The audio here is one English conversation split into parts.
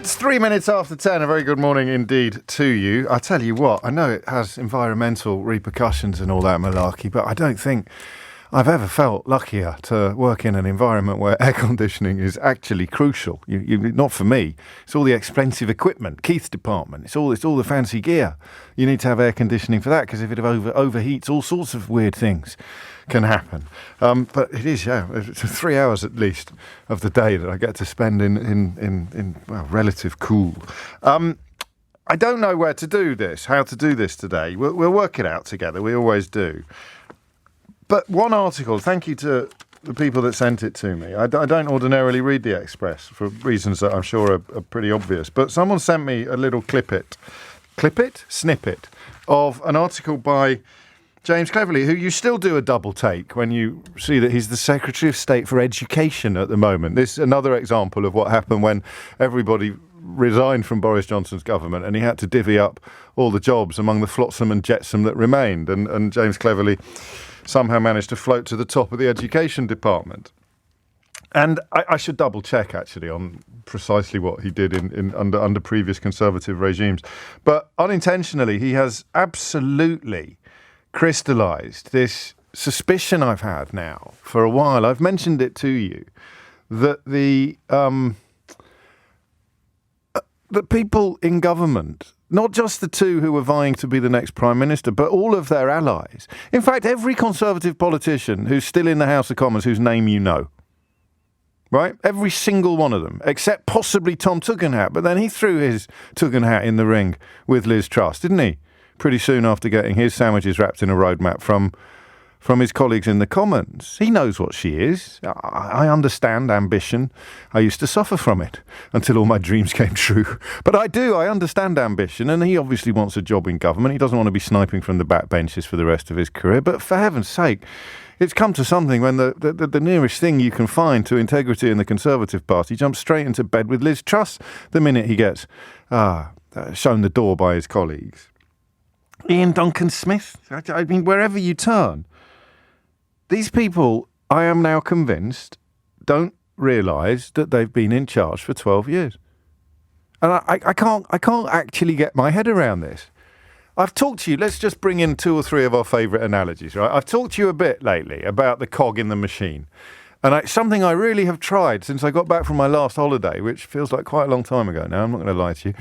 It's 3 minutes after 10. A very good morning indeed to you. I tell you what, I know it has environmental repercussions and all that malarkey, but I don't think I've ever felt luckier to work in an environment where air conditioning is actually crucial. Not for me. It's all the expensive equipment, Keith's department. It's all the fancy gear. You need to have air conditioning for that, because if it overheats, all sorts of weird things can happen. But it is, it's 3 hours at least of the day that I get to spend in relative cool. I don't know how to do this today. We'll work it out together. We always do. But one article, thank you to the people that sent it to me. I don't ordinarily read the Express for reasons that I'm sure are pretty obvious. But someone sent me a little snippet of an article by James Cleverly, who you still do a double take when you see that he's the Secretary of State for Education at the moment. This is another example of what happened when everybody resigned from Boris Johnson's government and he had to divvy up all the jobs among the flotsam and jetsam that remained. And James Cleverly somehow managed to float to the top of the education department. And I should double check actually on precisely what he did under previous Conservative regimes. But unintentionally, he has absolutely crystallised this suspicion I've had now for a while. I've mentioned it to you, that the people in government, not just the two who were vying to be the next Prime Minister, but all of their allies. In fact, every Conservative politician who's still in the House of Commons whose name you know, right? Every single one of them, except possibly Tom Tugendhat. But then he threw his Tugendhat in the ring with Liz Truss, didn't he? Pretty soon after getting his sandwiches wrapped in a roadmap from his colleagues in the Commons. He knows what she is. I understand ambition. I used to suffer from it until all my dreams came true. But I understand ambition, and he obviously wants a job in government. He doesn't want to be sniping from the back benches for the rest of his career. But for heaven's sake, it's come to something when the nearest thing you can find to integrity in the Conservative Party jumps straight into bed with Liz Truss the minute he gets shown the door by his colleagues. Ian Duncan Smith, I mean, wherever you turn, these people, I am now convinced, don't realise that they've been in charge for 12 years. And I can't actually get my head around this. I've talked to you, let's just bring in two or three of our favourite analogies, right? I've talked to you a bit lately about the cog in the machine. And it's something I really have tried since I got back from my last holiday, which feels like quite a long time ago now, I'm not going to lie to you.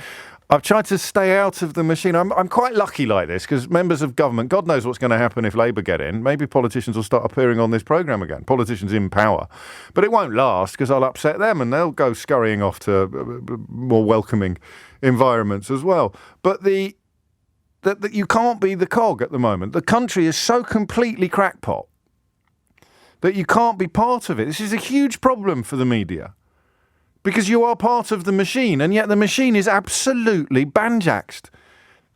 I've tried to stay out of the machine. I'm quite lucky like this, because members of government, God knows what's going to happen if Labour get in. Maybe politicians will start appearing on this programme again, politicians in power. But it won't last, because I'll upset them and they'll go scurrying off to more welcoming environments as well. But that you can't be the cog at the moment. The country is so completely crackpot that you can't be part of it. This is a huge problem for the media, because you are part of the machine, and yet the machine is absolutely banjaxed.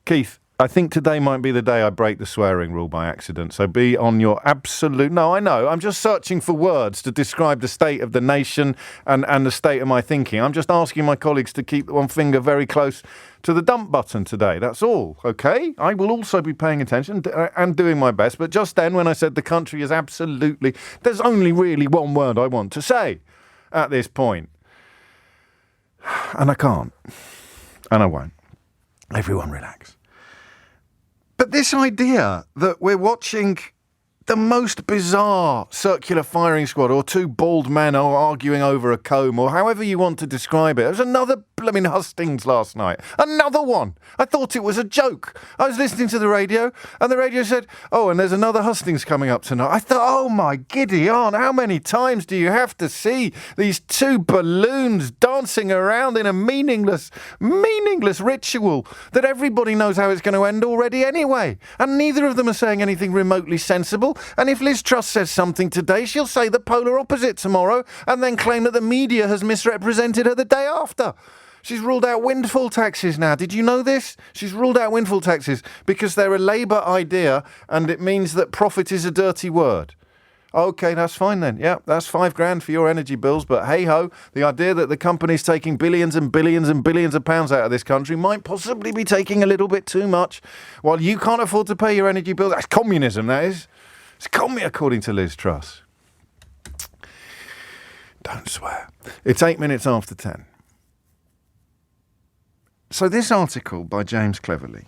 Keith, I think today might be the day I break the swearing rule by accident, so be on your absolute... No, I know, I'm just searching for words to describe the state of the nation and the state of my thinking. I'm just asking my colleagues to keep one finger very close to the dump button today, that's all, okay? I will also be paying attention and doing my best, but just then when I said the country is absolutely... There's only really one word I want to say at this point. And I can't. And I won't. Everyone relax. But this idea that we're watching the most bizarre circular firing squad, or two bald men arguing over a comb, or however you want to describe it. There was another blooming hustings last night. Another one. I thought it was a joke. I was listening to the radio, and the radio said, oh, and there's another hustings coming up tonight. I thought, oh my giddy aunt, how many times do you have to see these two balloons dancing around in a meaningless ritual that everybody knows how it's going to end already anyway? And neither of them are saying anything remotely sensible. And if Liz Truss says something today, she'll say the polar opposite tomorrow and then claim that the media has misrepresented her the day after. She's ruled out windfall taxes now. Did you know this? She's ruled out windfall taxes because they're a Labour idea and it means that profit is a dirty word. OK, that's fine then. Yeah, that's $5,000 for your energy bills. But hey-ho, the idea that the company's taking billions and billions and billions of pounds out of this country might possibly be taking a little bit too much while you can't afford to pay your energy bill. That's communism, that is. It's communism, according to Liz Truss. Don't swear. It's 8 minutes after 10. So this article by James Cleverly,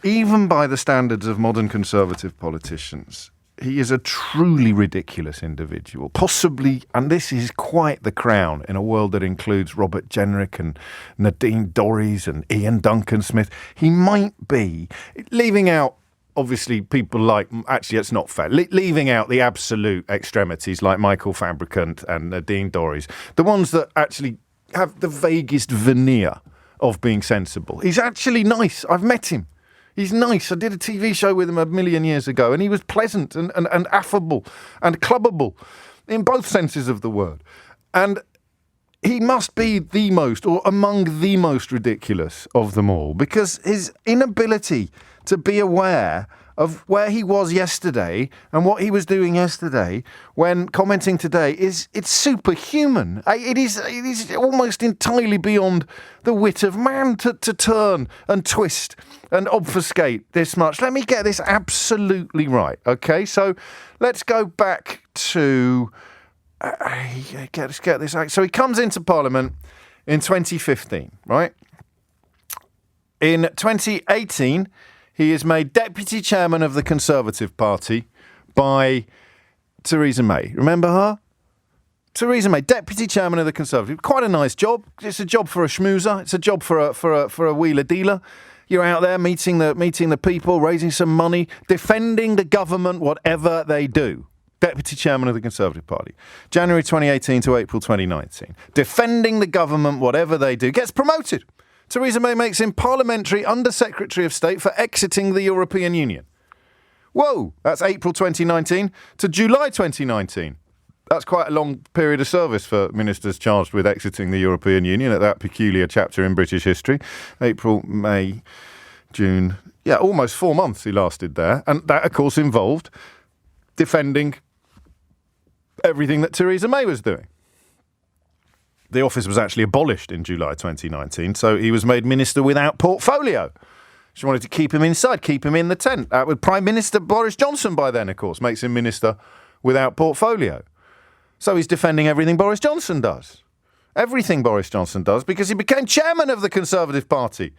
even by the standards of modern Conservative politicians, he is a truly ridiculous individual. Possibly, and this is quite the crown in a world that includes Robert Jenrick and Nadine Dorries and Ian Duncan Smith. He might be, leaving out, obviously, people like, actually, it's not fair, leaving out the absolute extremities like Michael Fabricant and Nadine Dorries, the ones that actually have the vaguest veneer of being sensible. He's actually nice. I've met him. He's nice. I did a TV show with him a million years ago, and he was pleasant and affable and clubbable in both senses of the word. And he must be the most, or among the most ridiculous of them all, because his inability to be aware of where he was yesterday and what he was doing yesterday when commenting today it's superhuman. It is almost entirely beyond the wit of man to turn and twist and obfuscate this much. Let me get this absolutely right, okay? So let's go back to... let's get this out. So he comes into Parliament in 2015, right? In 2018... he is made Deputy Chairman of the Conservative Party by Theresa May. Remember her? Theresa May, Deputy Chairman of the Conservative. Quite a nice job. It's a job for a schmoozer. It's a job for a wheeler dealer. You're out there meeting the people, raising some money, defending the government, whatever they do. Deputy Chairman of the Conservative Party. January 2018 to April 2019. Defending the government, whatever they do. Gets promoted. Theresa May makes him Parliamentary Under-Secretary of State for exiting the European Union. Whoa, that's April 2019 to July 2019. That's quite a long period of service for ministers charged with exiting the European Union at that peculiar chapter in British history. April, May, June. Yeah, almost 4 months he lasted there. And that, of course, involved defending everything that Theresa May was doing. The office was actually abolished in July 2019, so he was made minister without portfolio. She wanted to keep him inside, keep him in the tent. With Prime Minister Boris Johnson by then, of course, makes him minister without portfolio. So he's defending everything Boris Johnson does. Everything Boris Johnson does, because he became chairman of the Conservative Party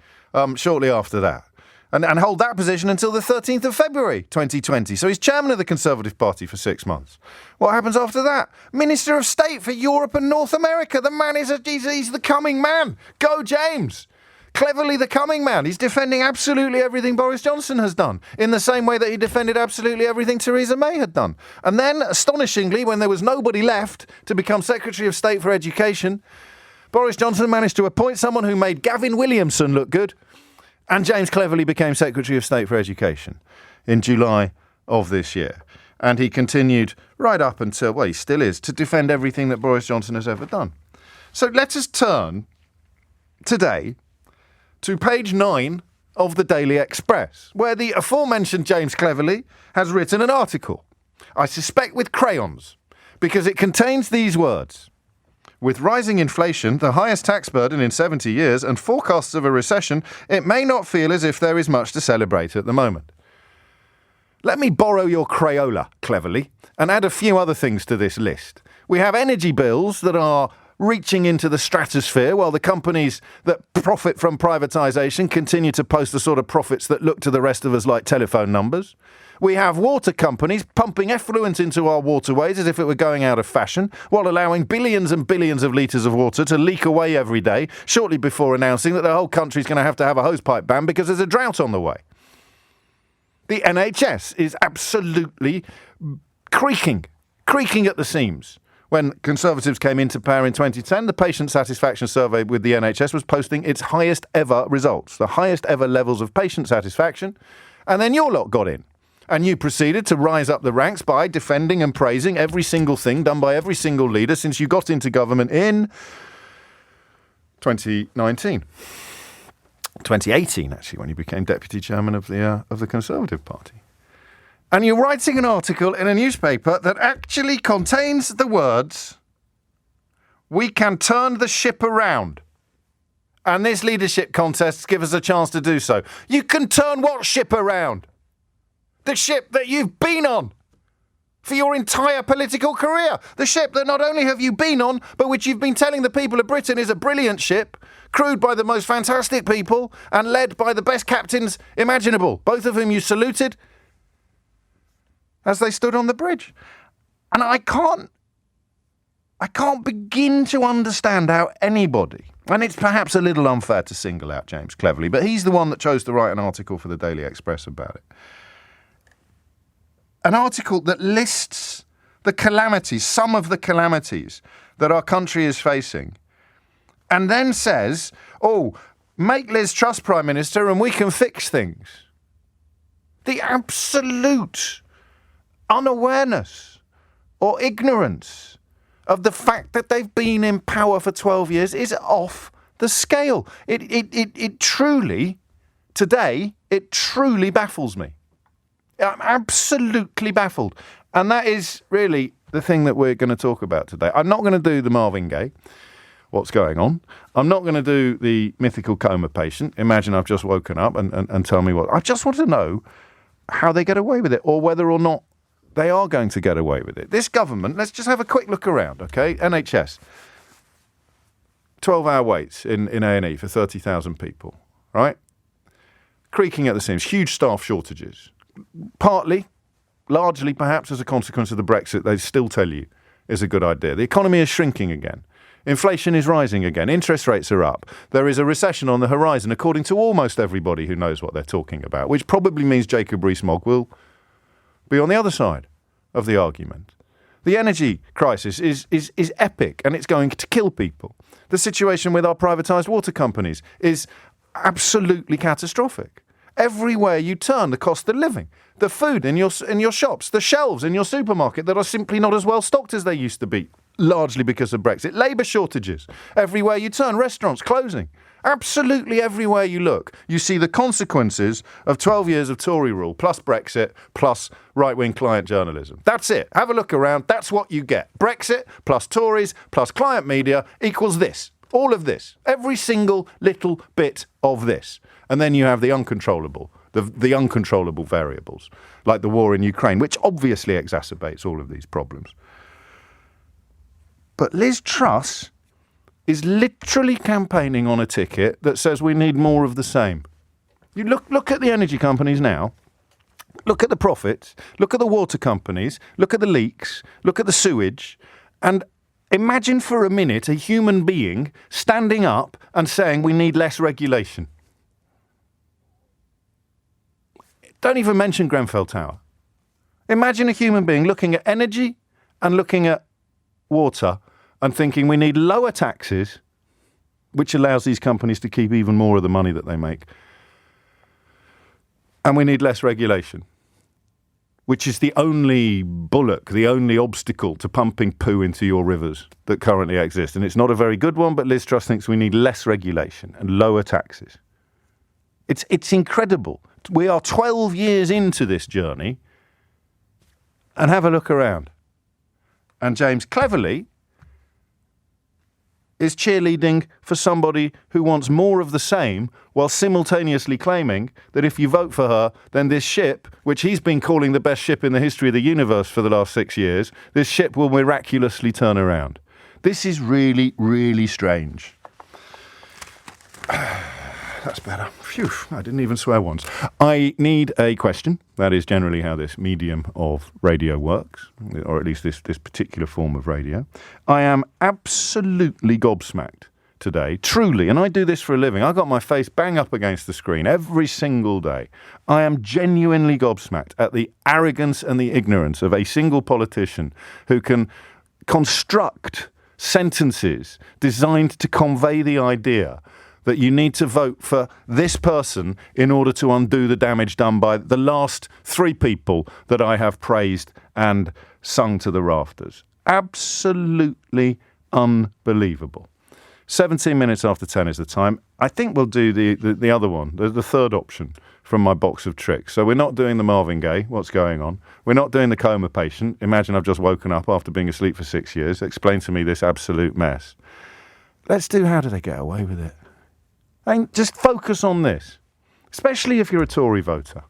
shortly after that. And hold that position until the 13th of February 2020. So he's chairman of the Conservative Party for 6 months. What happens after that? Minister of State for Europe and North America. The man he's the coming man. Go James. Cleverly the coming man. He's defending absolutely everything Boris Johnson has done, in the same way that he defended absolutely everything Theresa May had done. And then, astonishingly, when there was nobody left to become Secretary of State for Education, Boris Johnson managed to appoint someone who made Gavin Williamson look good. And James Cleverly became Secretary of State for Education in July of this year. And he continued right up until, well, he still is, to defend everything that Boris Johnson has ever done. So let us turn today to page 9 of the Daily Express, where the aforementioned James Cleverly has written an article, I suspect with crayons, because it contains these words. With rising inflation, the highest tax burden in 70 years, and forecasts of a recession, it may not feel as if there is much to celebrate at the moment. Let me borrow your Crayola, Cleverly, and add a few other things to this list. We have energy bills that are reaching into the stratosphere, while the companies that profit from privatisation continue to post the sort of profits that look to the rest of us like telephone numbers. We have water companies pumping effluent into our waterways as if it were going out of fashion, while allowing billions and billions of litres of water to leak away every day, shortly before announcing that the whole country's going to have a hosepipe ban because there's a drought on the way. The NHS is absolutely creaking at the seams. When Conservatives came into power in 2010, the patient satisfaction survey with the NHS was posting its highest ever results, the highest ever levels of patient satisfaction, and then your lot got in. And you proceeded to rise up the ranks by defending and praising every single thing done by every single leader since you got into government in 2019. 2018, actually, when you became Deputy Chairman of the Conservative Party. And you're writing an article in a newspaper that actually contains the words, "We can turn the ship around." And this leadership contest gives us a chance to do so. You can turn what ship around? The ship that you've been on for your entire political career. The ship that not only have you been on, but which you've been telling the people of Britain is a brilliant ship, crewed by the most fantastic people and led by the best captains imaginable, both of whom you saluted as they stood on the bridge. And I can't begin to understand how anybody, and it's perhaps a little unfair to single out James Cleverly, but he's the one that chose to write an article for the Daily Express about it. An article that lists the calamities, some of the calamities that our country is facing, and then says, make Liz Truss Prime Minister and we can fix things. The absolute unawareness or ignorance of the fact that they've been in power for 12 years is off the scale. It truly, today, it truly baffles me. I'm absolutely baffled. And that is really the thing that we're going to talk about today. I'm not going to do the Marvin Gaye, what's going on. I'm not going to do the mythical coma patient. Imagine I've just woken up and tell me what. I just want to know how they get away with it, or whether or not they are going to get away with it. This government, let's just have a quick look around, okay? NHS, 12-hour waits in A&E for 30,000 people, right? Creaking at the seams, huge staff shortages. Partly, largely perhaps as a consequence of the Brexit, they still tell you is a good idea. The economy is shrinking again. Inflation is rising again. Interest rates are up. There is a recession on the horizon, according to almost everybody who knows what they're talking about, which probably means Jacob Rees-Mogg will be on the other side of the argument. The energy crisis is epic, and it's going to kill people. The situation with our privatised water companies is absolutely catastrophic. Everywhere you turn, the cost of living, the food in your shops, the shelves in your supermarket that are simply not as well stocked as they used to be, largely because of Brexit. Labour shortages. Everywhere you turn, restaurants closing. Absolutely everywhere you look, you see the consequences of 12 years of Tory rule, plus Brexit, plus right-wing client journalism. That's it. Have a look around. That's what you get. Brexit, plus Tories, plus client media equals this. All of this. Every single little bit of this. And then you have the uncontrollable, the uncontrollable variables, like the war in Ukraine, which obviously exacerbates all of these problems. But Liz Truss is literally campaigning on a ticket that says we need more of the same. You look at the energy companies now, look at the profits, look at the water companies, look at the leaks, look at the sewage, and imagine for a minute a human being standing up and saying we need less regulation. Don't even mention Grenfell Tower. Imagine a human being looking at energy and looking at water and thinking we need lower taxes, which allows these companies to keep even more of the money that they make. And we need less regulation, which is the only bullock, the only obstacle to pumping poo into your rivers that currently exist. And it's not a very good one, but Liz Truss thinks we need less regulation and lower taxes. It's incredible. We are 12 years into this journey, and have a look around. And James Cleverly is cheerleading for somebody who wants more of the same, while simultaneously claiming that if you vote for her, then this ship, which he's been calling the best ship in the history of the universe for the last 6 years, this ship will miraculously turn around. This is really, really strange. That's better. Phew, I didn't even swear once. I need a question. That is generally how this medium of radio works, or at least this particular form of radio. I am absolutely gobsmacked today, truly, and I do this for a living. I got my face bang up against the screen every single day. I am genuinely gobsmacked at the arrogance and the ignorance of a single politician who can construct sentences designed to convey the idea that you need to vote for this person in order to undo the damage done by the last 3 people that I have praised and sung to the rafters. Absolutely unbelievable. 17 minutes after 10 is the time. I think we'll do the other one, the third option from my box of tricks. So we're not doing the Marvin Gaye, what's going on. We're not doing the coma patient. Imagine I've just woken up after being asleep for 6 years. Explain to me this absolute mess. Let's do how do they get away with it? And just focus on this, especially if you're a Tory voter.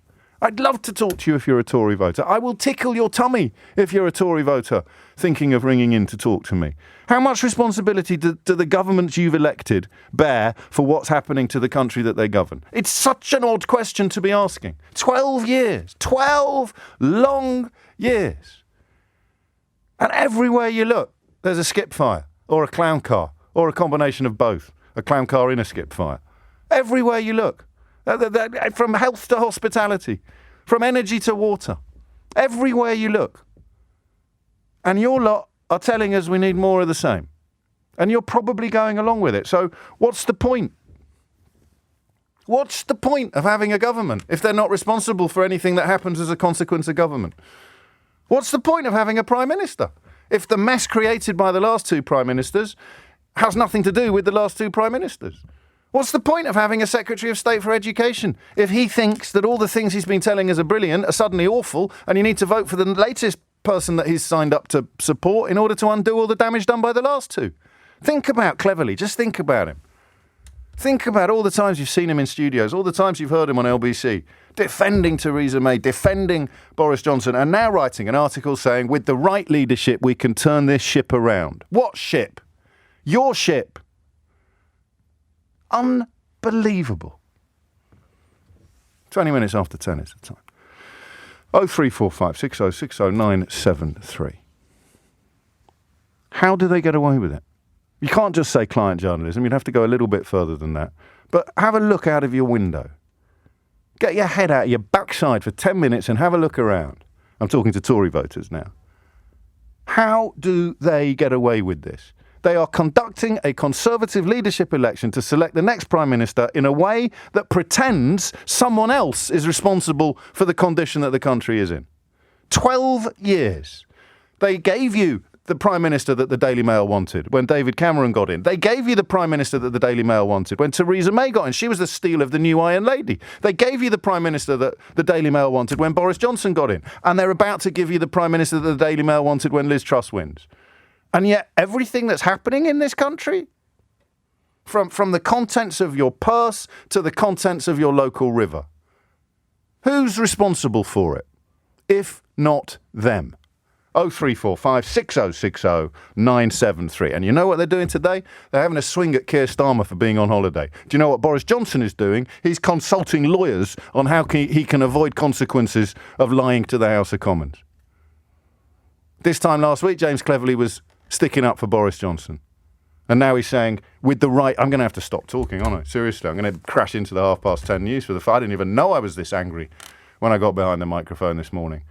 I'd love to talk to you if you're a Tory voter. I will tickle your tummy if you're a Tory voter thinking of ringing in to talk to me. How much responsibility do the governments you've elected bear for what's happening to the country that they govern? It's such an odd question to be asking. 12 years. 12 long years. And everywhere you look, there's a skip fire or a clown car or a combination of both. A clown car in a skip fire. Everywhere you look. From health to hospitality, from energy to water, everywhere you look. And your lot are telling us we need more of the same. And you're probably going along with it. So what's the point? What's the point of having a government if they're not responsible for anything that happens as a consequence of government? What's the point of having a prime minister if the mess created by the last two prime ministers has nothing to do with the last two prime ministers? What's the point of having a Secretary of State for Education if he thinks that all the things he's been telling us are brilliant are suddenly awful and you need to vote for the latest person that he's signed up to support in order to undo all the damage done by the last two? Think about cleverly. Just think about him. Think about all the times you've seen him in studios, all the times you've heard him on LBC, defending Theresa May, defending Boris Johnson, and now writing an article saying, with the right leadership, we can turn this ship around. What ship? Your ship. Unbelievable. 20 minutes after 10 is the time. 0345 6060973. How do they get away with it? You can't just say client journalism. You'd have to go a little bit further than that. But have a look out of your window. Get your head out of your backside for 10 minutes and have a look around. I'm talking to Tory voters now. How do they get away with this? They are conducting a Conservative leadership election to select the next Prime Minister in a way that pretends someone else is responsible for the condition that the country is in. 12 years. They gave you the Prime Minister that the Daily Mail wanted when David Cameron got in. They gave you the Prime Minister that the Daily Mail wanted when Theresa May got in. She was the steel of the new Iron Lady. They gave you the Prime Minister that the Daily Mail wanted when Boris Johnson got in. And they're about to give you the Prime Minister that the Daily Mail wanted when Liz Truss wins. And yet everything that's happening in this country, from the contents of your purse to the contents of your local river, who's responsible for it, if not them? 0345 6060 973. And you know what they're doing today? They're having a swing at Keir Starmer for being on holiday. Do you know what Boris Johnson is doing? He's consulting lawyers on how he can avoid consequences of lying to the House of Commons. This time last week, James Cleverly was sticking up for Boris Johnson. And now he's saying, with the right... I'm going to have to stop talking, aren't I? Seriously, I'm going to crash into the 10:30 news for the... I didn't even know I was this angry when I got behind the microphone this morning.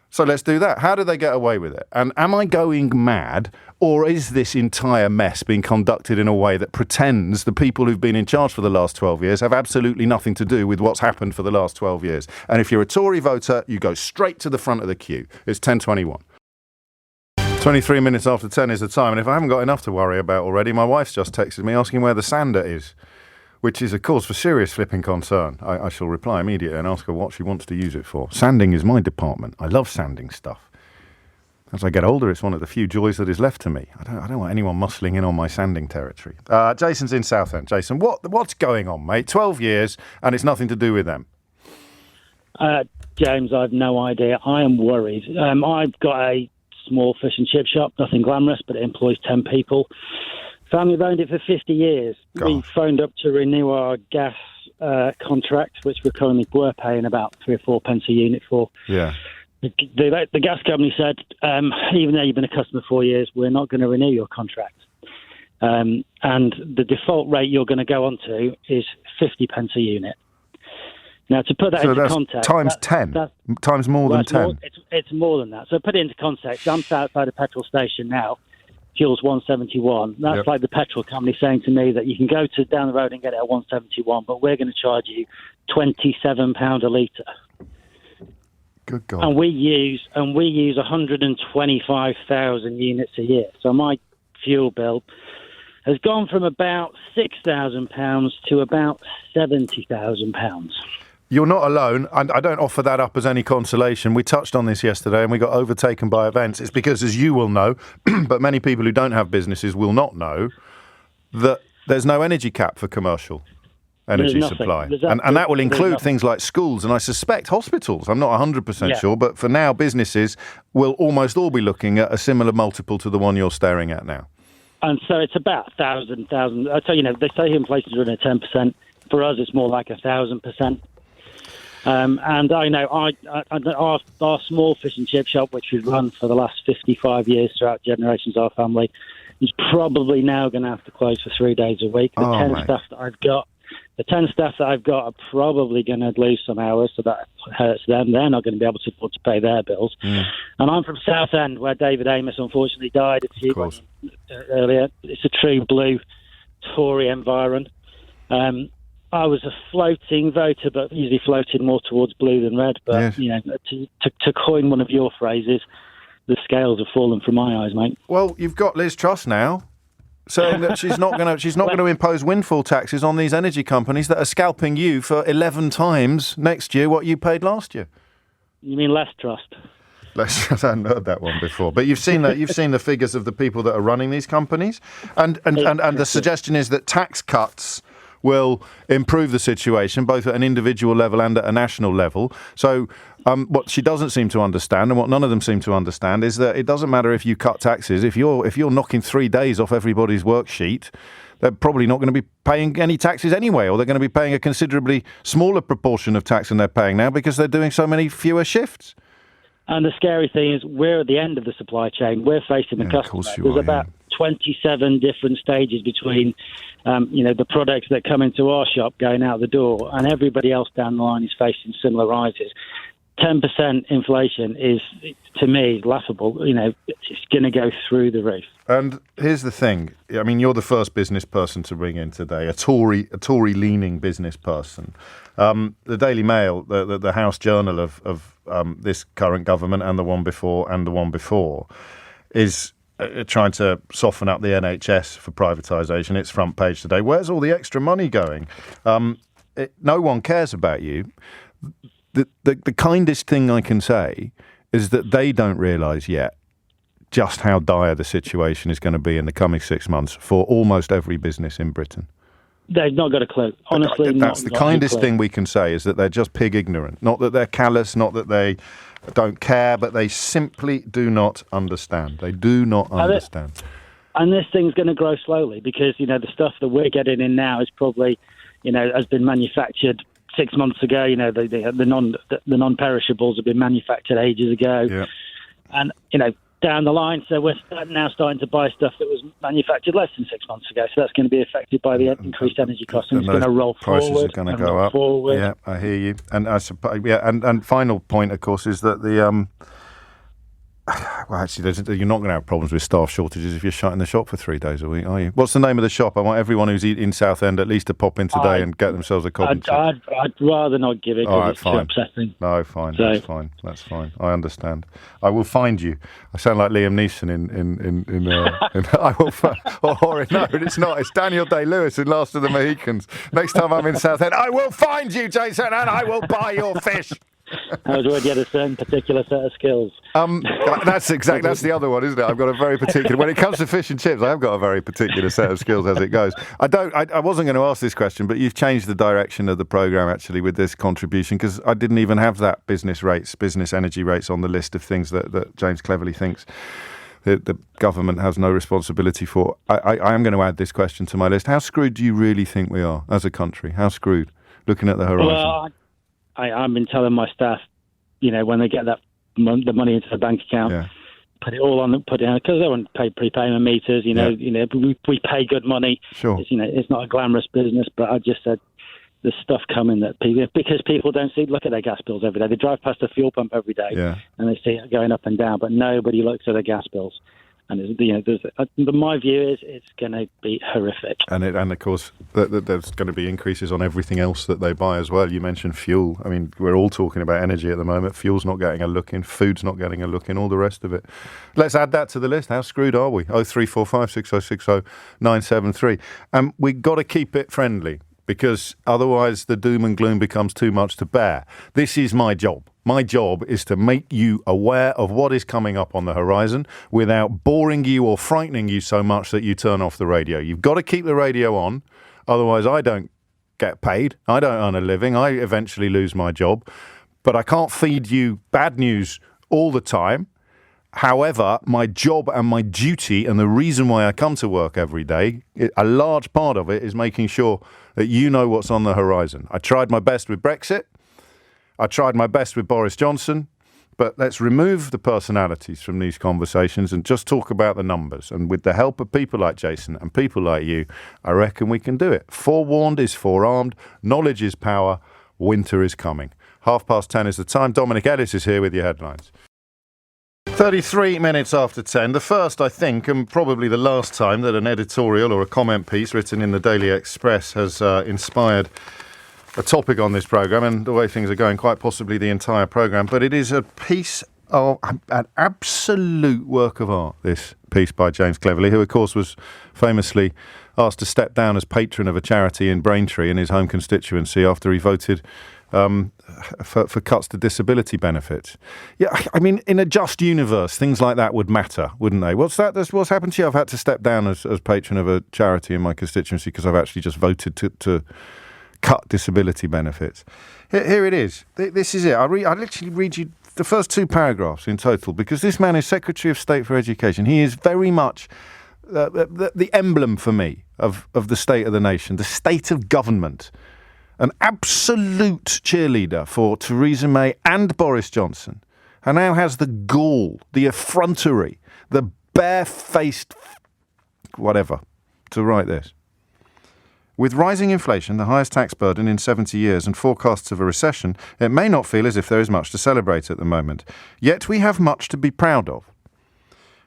So let's do that. How do they get away with it? And am I going mad, or is this entire mess being conducted in a way that pretends the people who've been in charge for the last 12 years have absolutely nothing to do with what's happened for the last 12 years? And if you're a Tory voter, you go straight to the front of the queue. It's 10:21. 23 minutes after 10 is the time, and if I haven't got enough to worry about already, my wife's just texted me asking where the sander is, which is a cause for serious flipping concern. I shall reply immediately and ask her what she wants to use it for. Sanding is my department. I love sanding stuff. As I get older, it's one of the few joys that is left to me. I don't want anyone muscling in on my sanding territory. Jason's in Southend. Jason, what's going on, mate? 12 years, and it's nothing to do with them. James, I've no idea. I am worried. I've got a small fish and chip shop, nothing glamorous, but it employs 10 people. Family have owned it for 50 years. Gosh. We phoned up to renew our gas contract, which we're paying about 3 or 4 pence a unit for. Yeah. The gas company said, even though you've been a customer 4 years, we're not going to renew your contract. And the default rate you're going to go on to is 50 pence a unit. Now, to put that into context... times 10? Times more than 10? It's more than that. So put it into context. I'm outside a petrol station now. Fuel's 171. That's like the petrol company saying to me that you can go down the road and get it at 171, but we're going to charge you £27 a litre. Good God. And we use 125,000 units a year. So my fuel bill has gone from about £6,000 to about £70,000. You're not alone. I don't offer that up as any consolation. We touched on this yesterday and we got overtaken by events. It's because, as you will know, but many people who don't have businesses will not know, that there's no energy cap for commercial energy nothing. supply. And that will include things like schools and I suspect hospitals. I'm not 100% sure, but for now, businesses will almost all be looking at a similar multiple to the one you're staring at now. And so it's about 1,000. So, they say inflation's running at 10%. For us, it's more like 1,000%. And I know our small fish and chip shop, which we've run for the last 55 years throughout generations of our family, is probably now going to have to close for 3 days a week. The 10 staff that I've got are probably going to lose some hours, so that hurts them. They're not going to be able to afford to pay their bills. And I'm from Southend, where David Amos unfortunately died a few months earlier. It's a true blue Tory environment. I was a floating voter, but usually floated more towards blue than red. But to coin one of your phrases, the scales have fallen from my eyes, mate. Well, you've got Liz Truss now saying that she's not going to impose windfall taxes on these energy companies that are scalping you for 11 times next year what you paid last year. You mean less trust? I hadn't heard that one before, but you've seen the figures of the people that are running these companies, and the suggestion is that tax cuts will improve the situation both at an individual level and at a national level. So what she doesn't seem to understand, and what none of them seem to understand, is that it doesn't matter if you cut taxes. If you're knocking 3 days off everybody's worksheet, they're probably not going to be paying any taxes anyway, or they're going to be paying a considerably smaller proportion of tax than they're paying now because they're doing so many fewer shifts. And the scary thing is we're at the end of the supply chain. We're facing the customer. There's about 27 different stages between, the products that come into our shop going out the door, and everybody else down the line is facing similar rises. 10% inflation is, to me, laughable. It's going to go through the roof. And here's the thing. I mean, you're the first business person to bring in today, a Tory-leaning business person. The Daily Mail, the House Journal of this current government and the one before, is trying to soften up the NHS for privatisation. Its front page today. Where's all the extra money going? No one cares about you. The kindest thing I can say is that they don't realise yet just how dire the situation is going to be in the coming 6 months for almost every business in Britain. They've not got a clue. Honestly, that's the kindest thing we can say, is that they're just pig ignorant. Not that they're callous, not that they don't care, but they simply do not understand. They do not understand. And this thing's going to grow slowly because, the stuff that we're getting in now is probably, has been manufactured 6 months ago. The non-perishables have been manufactured ages ago. Yeah. And, down the line, so we're now starting to buy stuff that was manufactured less than 6 months ago. So that's going to be affected by the increased energy costs, and it's going to roll forward. Prices are going to go up. Forward. Yeah, I hear you. And I suppose, and final point, of course, is that the well, actually, you're not going to have problems with staff shortages if you're shutting the shop for 3 days a week, are you? What's the name of the shop? I want everyone who's in Southend at least to pop in today and get themselves a cod and chip. I'd rather not give it because it's too upsetting. No, fine. So. That's fine. I understand. I will find you. I sound like Liam Neeson in I will no, it's not. It's Daniel Day-Lewis in Last of the Mohicans. Next time I'm in Southend, I will find you, Jason, and I will buy your fish. I was already had a certain particular set of skills. That's the other one, isn't it? I've got a very particular. When it comes to fish and chips, I've got a very particular set of skills as it goes. I wasn't going to ask this question, but you've changed the direction of the programme actually with this contribution, because I didn't even have that business energy rates on the list of things that James cleverly thinks the government has no responsibility for. I am going to add this question to my list. How screwed do you really think we are as a country? How screwed? Looking at the horizon. Well, I've been telling my staff, when they get the money into the bank account, put it all on, because they won't pay prepayment meters. We pay good money. Sure. It's not a glamorous business, but I just said there's stuff coming because people don't look at their gas bills every day. They drive past a fuel pump every day, and they see it going up and down, but nobody looks at their gas bills. And my view is it's going to be horrific. And of course, there's going to be increases on everything else that they buy as well. You mentioned fuel. I mean, we're all talking about energy at the moment. Fuel's not getting a look in. Food's not getting a look in. All the rest of it. Let's add that to the list. How screwed are we? 0345 6060 973. We've got to keep it friendly, because otherwise the doom and gloom becomes too much to bear. This is my job. My job is to make you aware of what is coming up on the horizon without boring you or frightening you so much that you turn off the radio. You've got to keep the radio on, otherwise I don't get paid. I don't earn a living. I eventually lose my job. But I can't feed you bad news all the time. However, my job and my duty and the reason why I come to work every day, a large part of it is making sure that you know what's on the horizon. I tried my best with Brexit. I tried my best with Boris Johnson. But let's remove the personalities from these conversations and just talk about the numbers. And with the help of people like Jason and people like you, I reckon we can do it. Forewarned is forearmed. Knowledge is power. Winter is coming. 10:30 is the time. Dominic Ellis is here with your headlines. 33 minutes after 10. The first, I think, and probably the last time that an editorial or a comment piece written in the Daily Express has inspired a topic on this programme, and the way things are going, quite possibly the entire programme. But it is a piece of an absolute work of art, this piece by James Cleverly, who, of course, was famously asked to step down as patron of a charity in Braintree in his home constituency after he voted for cuts to disability benefits. Yeah, I mean, in a just universe, things like that would matter, wouldn't they? What's happened to you? I've had to step down as patron of a charity in my constituency because I've actually just voted to cut disability benefits. Here it is. This is it. I'll literally read you the first two paragraphs in total, because this man is Secretary of State for Education. He is very much the emblem for me of the state of the nation, the state of government. An absolute cheerleader for Theresa May and Boris Johnson, and now has the gall, the effrontery, the barefaced whatever to write this. With rising inflation, the highest tax burden in 70 years, and forecasts of a recession, it may not feel as if there is much to celebrate at the moment. Yet we have much to be proud of.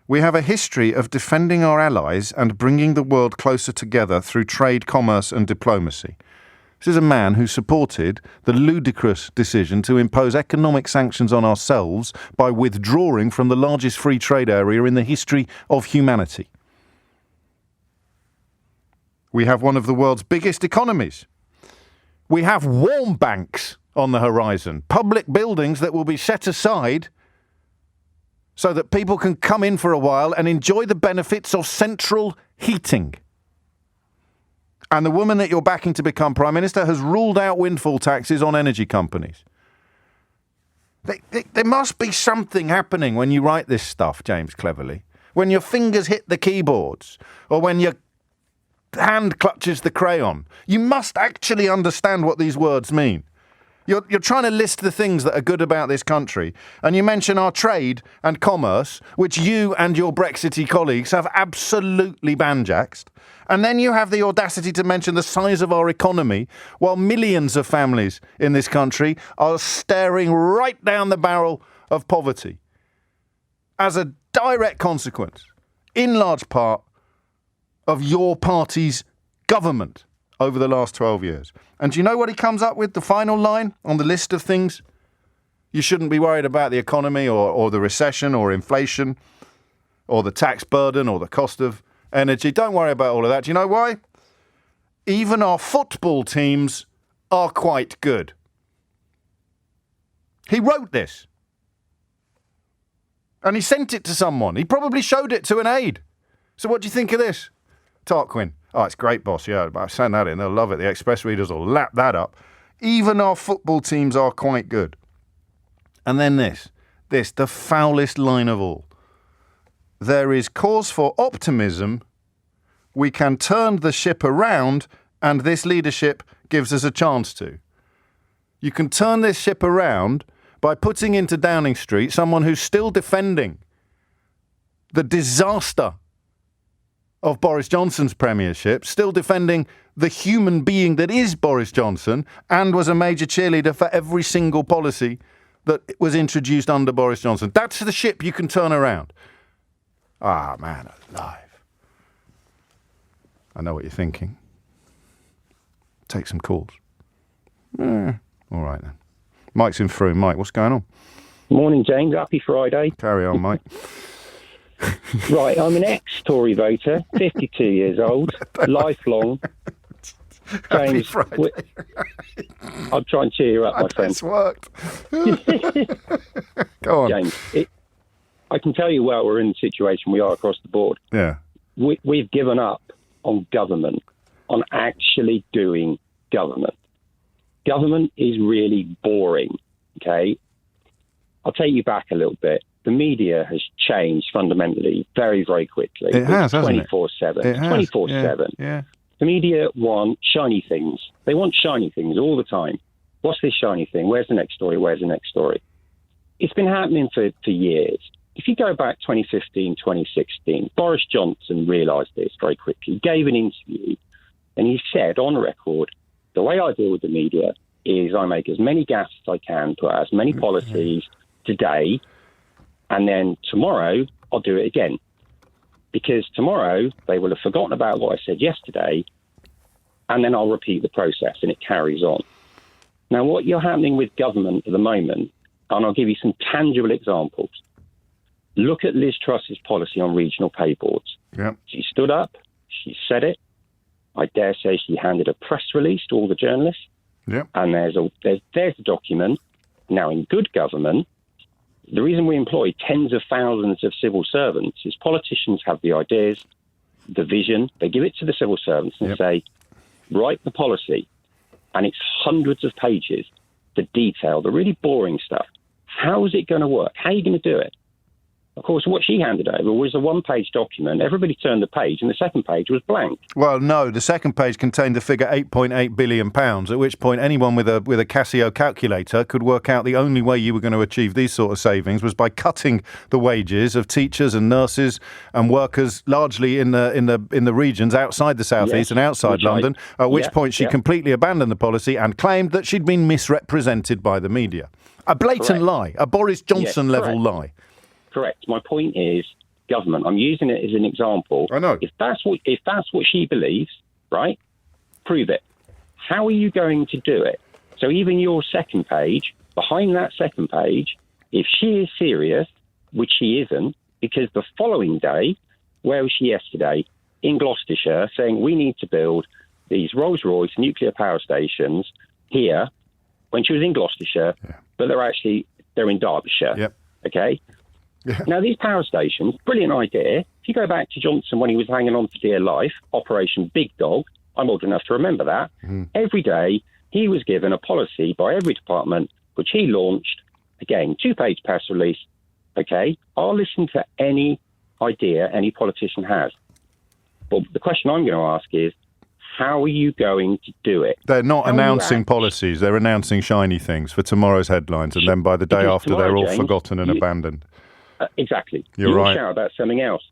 We have a history of defending our allies and bringing the world closer together through trade, commerce and diplomacy. This is a man who supported the ludicrous decision to impose economic sanctions on ourselves by withdrawing from the largest free trade area in the history of humanity. We have one of the world's biggest economies. We have warm banks on the horizon, public buildings that will be set aside so that people can come in for a while and enjoy the benefits of central heating. And the woman that you're backing to become Prime Minister has ruled out windfall taxes on energy companies. There must be something happening when you write this stuff, James Cleverly. When your fingers hit the keyboards, or when your hand clutches the crayon. You must actually understand what these words mean. You're trying to list the things that are good about this country, and you mention our trade and commerce, which you and your Brexity colleagues have absolutely banjaxed. And then you have the audacity to mention the size of our economy, while millions of families in this country are staring right down the barrel of poverty as a direct consequence, in large part, of your party's government over the last 12 years. And do you know what he comes up with, the final line on the list of things? You shouldn't be worried about the economy or the recession or inflation or the tax burden or the cost of energy. Don't worry about all of that. Do you know why? Even our football teams are quite good. He wrote this. And he sent it to someone. He probably showed it to an aide. So what do you think of this, Tarquin? Oh, it's great, boss. Yeah, I sent that in. They'll love it. The Express readers will lap that up. Even our football teams are quite good. And then this, the foulest line of all. There is cause for optimism. We can turn the ship around, and this leadership gives us a chance to. You can turn this ship around by putting into Downing Street someone who's still defending the disaster of Boris Johnson's premiership, still defending the human being that is Boris Johnson, and was a major cheerleader for every single policy that was introduced under Boris Johnson. That's the ship you can turn around. Ah, man alive. I know what you're thinking. Take some calls. All right then. Mike's in Frome. Mike, what's going on? Morning, James. Happy Friday. Carry on, Mike. Right, I'm an ex-Tory voter, 52 years old, lifelong. Happy Friday. I'll try and cheer you up, my friend. It's worked. Go on. James, I can tell you we're in the situation we are across the board. Yeah. We've given up on government, on actually doing government. Government is really boring, okay? I'll take you back a little bit. The media has changed fundamentally very, very quickly. It has, hasn't it? 24/7. It has. 24/7. Yeah. The media want shiny things. They want shiny things all the time. What's this shiny thing? Where's the next story? Where's the next story? It's been happening for years. If you go back 2015, 2016, Boris Johnson realised this very quickly. He gave an interview and he said on record, the way I deal with the media is I make as many gaffes as I can, put out as many policies today, and then tomorrow I'll do it again. Because tomorrow they will have forgotten about what I said yesterday, and then I'll repeat the process, and it carries on. Now, what you're happening with government at the moment, and I'll give you some tangible examples. Look at Liz Truss's policy on regional pay boards. Yep. She stood up, she said it. I dare say she handed a press release to all the journalists. Yep. And there's a document. Now, in good government, the reason we employ tens of thousands of civil servants is politicians have the ideas, the vision. They give it to the civil servants and say, write the policy. And it's hundreds of pages, the detail, the really boring stuff. How is it going to work? How are you going to do it? Of course, what she handed over was a one-page document. Everybody turned the page, and the second page was blank. Well, no, the second page contained the figure £8.8 billion, at which point anyone with a Casio calculator could work out the only way you were going to achieve these sort of savings was by cutting the wages of teachers and nurses and workers, largely in the regions outside the southeast and outside London. At which point she completely abandoned the policy and claimed that she'd been misrepresented by the media. A blatant lie, a Boris Johnson level lie. Correct. My point is government. I'm using it as an example. I know. If that's what she believes, right? Prove it. How are you going to do it? So even your second page, behind that second page, if she is serious, which she isn't, because the following day, where was she yesterday? In Gloucestershire, saying we need to build these Rolls-Royce nuclear power stations here, when she was in Gloucestershire, but they're in Derbyshire. Yep. Okay. Yeah. Now, these power stations, brilliant idea. If you go back to Johnson when he was hanging on for dear life, Operation Big Dog, I'm old enough to remember that. Every day he was given a policy by every department, which he launched. Again, 2-page press release. Okay, I'll listen to any idea any politician has. But the question I'm going to ask is, how are you going to do it? They're not announcing policies. They're announcing shiny things for tomorrow's headlines, and then by the day after, they're all forgotten and abandoned. Exactly. You're right. Will shout about something else.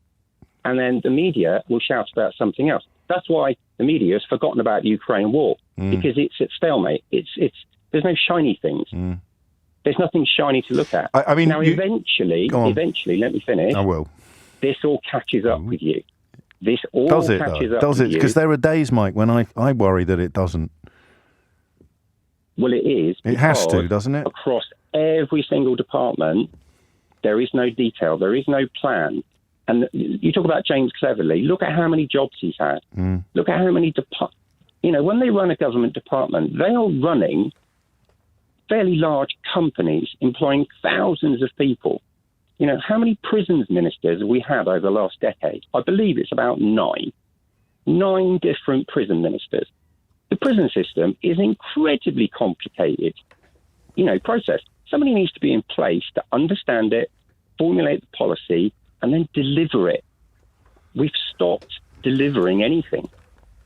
And then the media will shout about something else. That's why the media has forgotten about the Ukraine war, because it's at stalemate. There's no shiny things. There's nothing shiny to look at. I mean, now, eventually, let me finish. I will. This all catches up with you. This all catches up with you. Does it? Because there are days, Mike, when I worry that it doesn't. Well, it is. It has to, doesn't it? Across every single department, there is no detail. There is no plan. And you talk about James Cleverly. Look at how many jobs he's had. Look at how many when they run a government department, they are running fairly large companies employing thousands of people. How many prisons ministers have we had over the last decade? I believe it's about 9. 9 different prison ministers. The prison system is an incredibly complicated, process. Somebody needs to be in place to understand it, formulate the policy, and then deliver it. We've stopped delivering anything.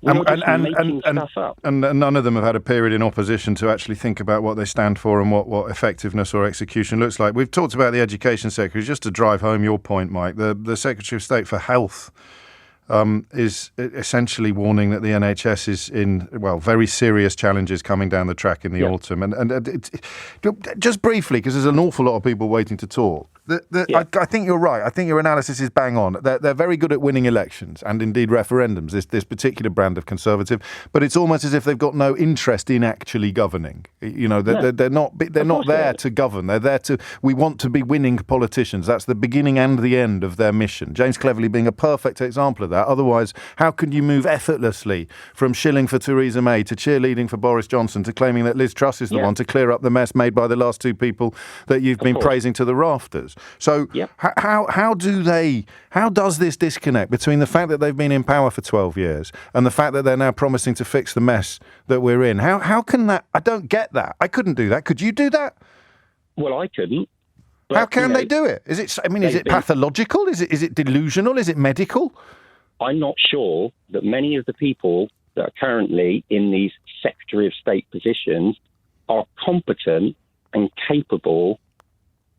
We're just making stuff up. And none of them have had a period in opposition to actually think about what they stand for and what effectiveness or execution looks like. We've talked about the Education Secretary. Just to drive home your point, Mike, the Secretary of State for Health is essentially warning that the NHS is in, very serious challenges coming down the track in the autumn. And just briefly, because there's an awful lot of people waiting to talk, I think you're right. I think your analysis is bang on. They're very good at winning elections and indeed referendums, this particular brand of Conservative, but it's almost as if they've got no interest in actually governing. They're not there to govern. They're there to, we want to be winning politicians. That's the beginning and the end of their mission. James Cleverly being a perfect example of that. Otherwise, how can you move effortlessly from shilling for Theresa May to cheerleading for Boris Johnson to claiming that Liz Truss is the one to clear up the mess made by the last 2 people that you've been praising to the rafters? elections. So Yep. how does this disconnect between the fact that they've been in power for 12 years and the fact that they're now promising to fix the mess that we're in? How can that? I don't get that. I couldn't do that. Could you do that? Well, I couldn't. But, how can they do it? Is it? I mean, is it pathological? Is it delusional? Is it medical? I'm not sure that many of the people that are currently in these Secretary of State positions are competent and capable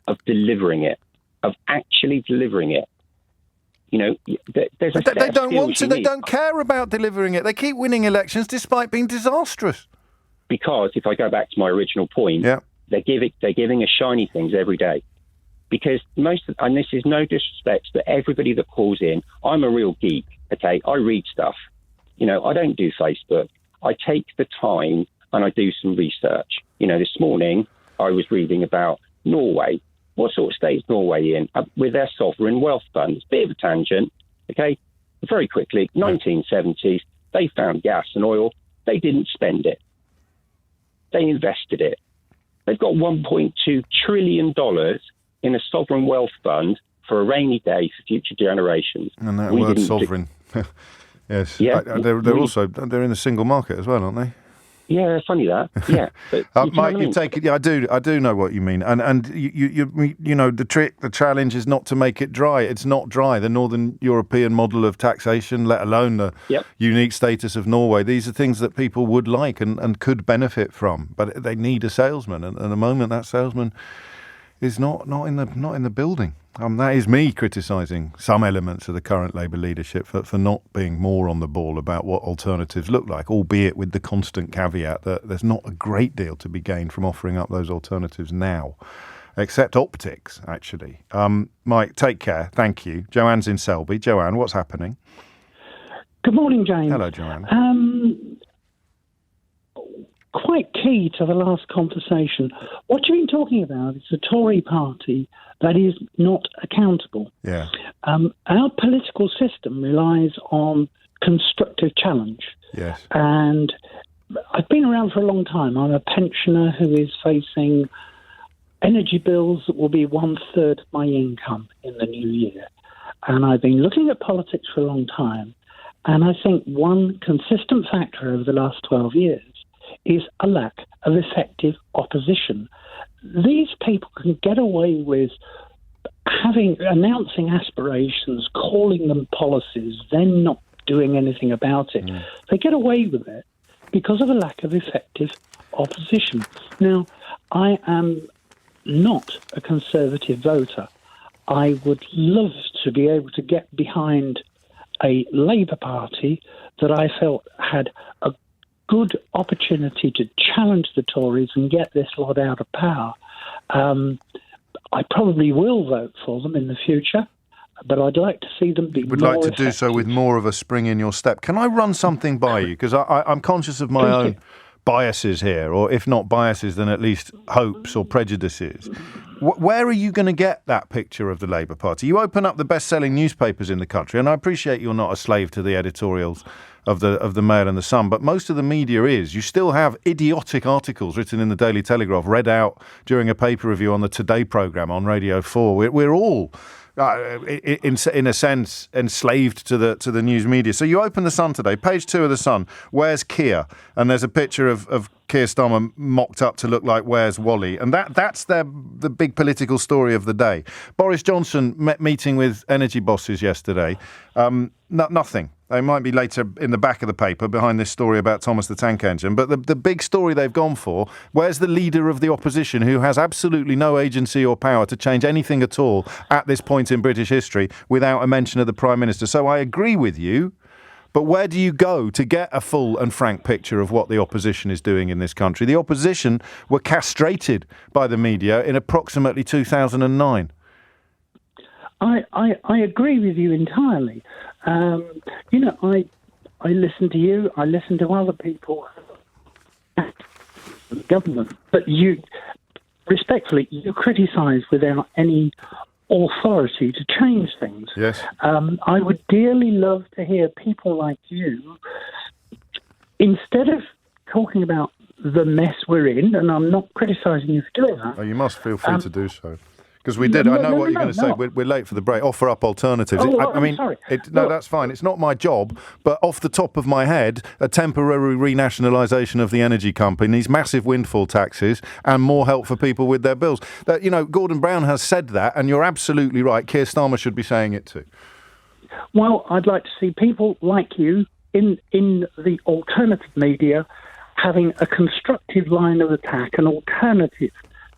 of delivering it, of actually delivering it. You know, there's a they don't want to. They need. don't care about delivering it. They keep winning elections despite being disastrous. Because if I go back to my original point, Yeah. they're giving us shiny things every day. Because and this is no disrespect to everybody that calls in. I'm a real geek. Okay, I read stuff. You know, I don't do Facebook. I take the time and I do some research. You know, this morning I was reading about Norway. What sort of state is Norway in with their sovereign wealth funds? Bit of a tangent. Okay, very quickly, 1970s, they found gas and oil. They didn't spend it. They invested it. They've got $1.2 trillion in a sovereign wealth fund for a rainy day for future generations. And that word sovereign. Yes. Yeah, they're in the single market as well, aren't they? Yeah, funny that. Yeah, but Mike, you take it. Yeah, I do know what you mean, and you know the challenge is not to make it dry. It's not dry. The Northern European model of taxation, let alone the unique status of Norway, these are things that people would like and could benefit from, but they need a salesman, and at the moment that salesman is not in the building. That is me criticising some elements of the current Labour leadership for not being more on the ball about what alternatives look like, albeit with the constant caveat that there's not a great deal to be gained from offering up those alternatives now, except optics, actually. Mike, take care. Thank you. Joanne's in Selby. Joanne, what's happening? Good morning, James. Hello, Joanne. Quite key to the last conversation. What you've been talking about is the Tory party that is not accountable. Yeah. Our political system relies on constructive challenge. Yes. And I've been around for a long time. I'm a pensioner who is facing energy bills that will be 1/3 of my income in the new year. And I've been looking at politics for a long time. And I think one consistent factor over the last 12 years is a lack of effective opposition. These people can get away with announcing aspirations, calling them policies, then not doing anything about it. They get away with it because of a lack of effective opposition. Now, I am not a Conservative voter. I would love to be able to get behind a Labour Party that I felt had a good opportunity to challenge the Tories and get this lot out of power. I probably will vote for them in the future, but I'd like to see them be more effective. Would like to do so with more of a spring in your step. Can I run something by you? Because I'm conscious of my own biases here, or if not biases, then at least hopes or prejudices. Where are you going to get that picture of the Labour Party? You open up the best-selling newspapers in the country, and I appreciate you're not a slave to the editorials of the Mail and the Sun, but most of the media is. You still have idiotic articles written in the Daily Telegraph, read out during a paper review on the Today programme on Radio 4. We're all, in a sense, enslaved to the news media. So you open the Sun today, page 2 of the Sun, where's Keir? And there's a picture of Keir Starmer mocked up to look like Where's Wally? And that's the big political story of the day. Boris Johnson meeting with energy bosses yesterday. Nothing. They might be later in the back of the paper behind this story about Thomas the Tank Engine. But the big story they've gone for, where's the leader of the opposition who has absolutely no agency or power to change anything at all at this point in British history without a mention of the Prime Minister? So I agree with you. But where do you go to get a full and frank picture of what the opposition is doing in this country? The opposition were castrated by the media in approximately 2009. I agree with you entirely. I listen to you. I listen to other people, government. But you, respectfully, you criticise without any authority to change things. Yes. I would dearly love to hear people like you, instead of talking about the mess we're in, and I'm not criticising you for doing that. Oh, you must feel free to do so. Because we did. I know what you're going to say. No. We're late for the break. Offer up alternatives. Oh, I mean, sorry. no, that's fine. It's not my job. But off the top of my head, a temporary renationalisation of the energy companies, massive windfall taxes, and more help for people with their bills. That, Gordon Brown has said that, and you're absolutely right. Keir Starmer should be saying it too. Well, I'd like to see people like you in the alternative media having a constructive line of attack, an alternative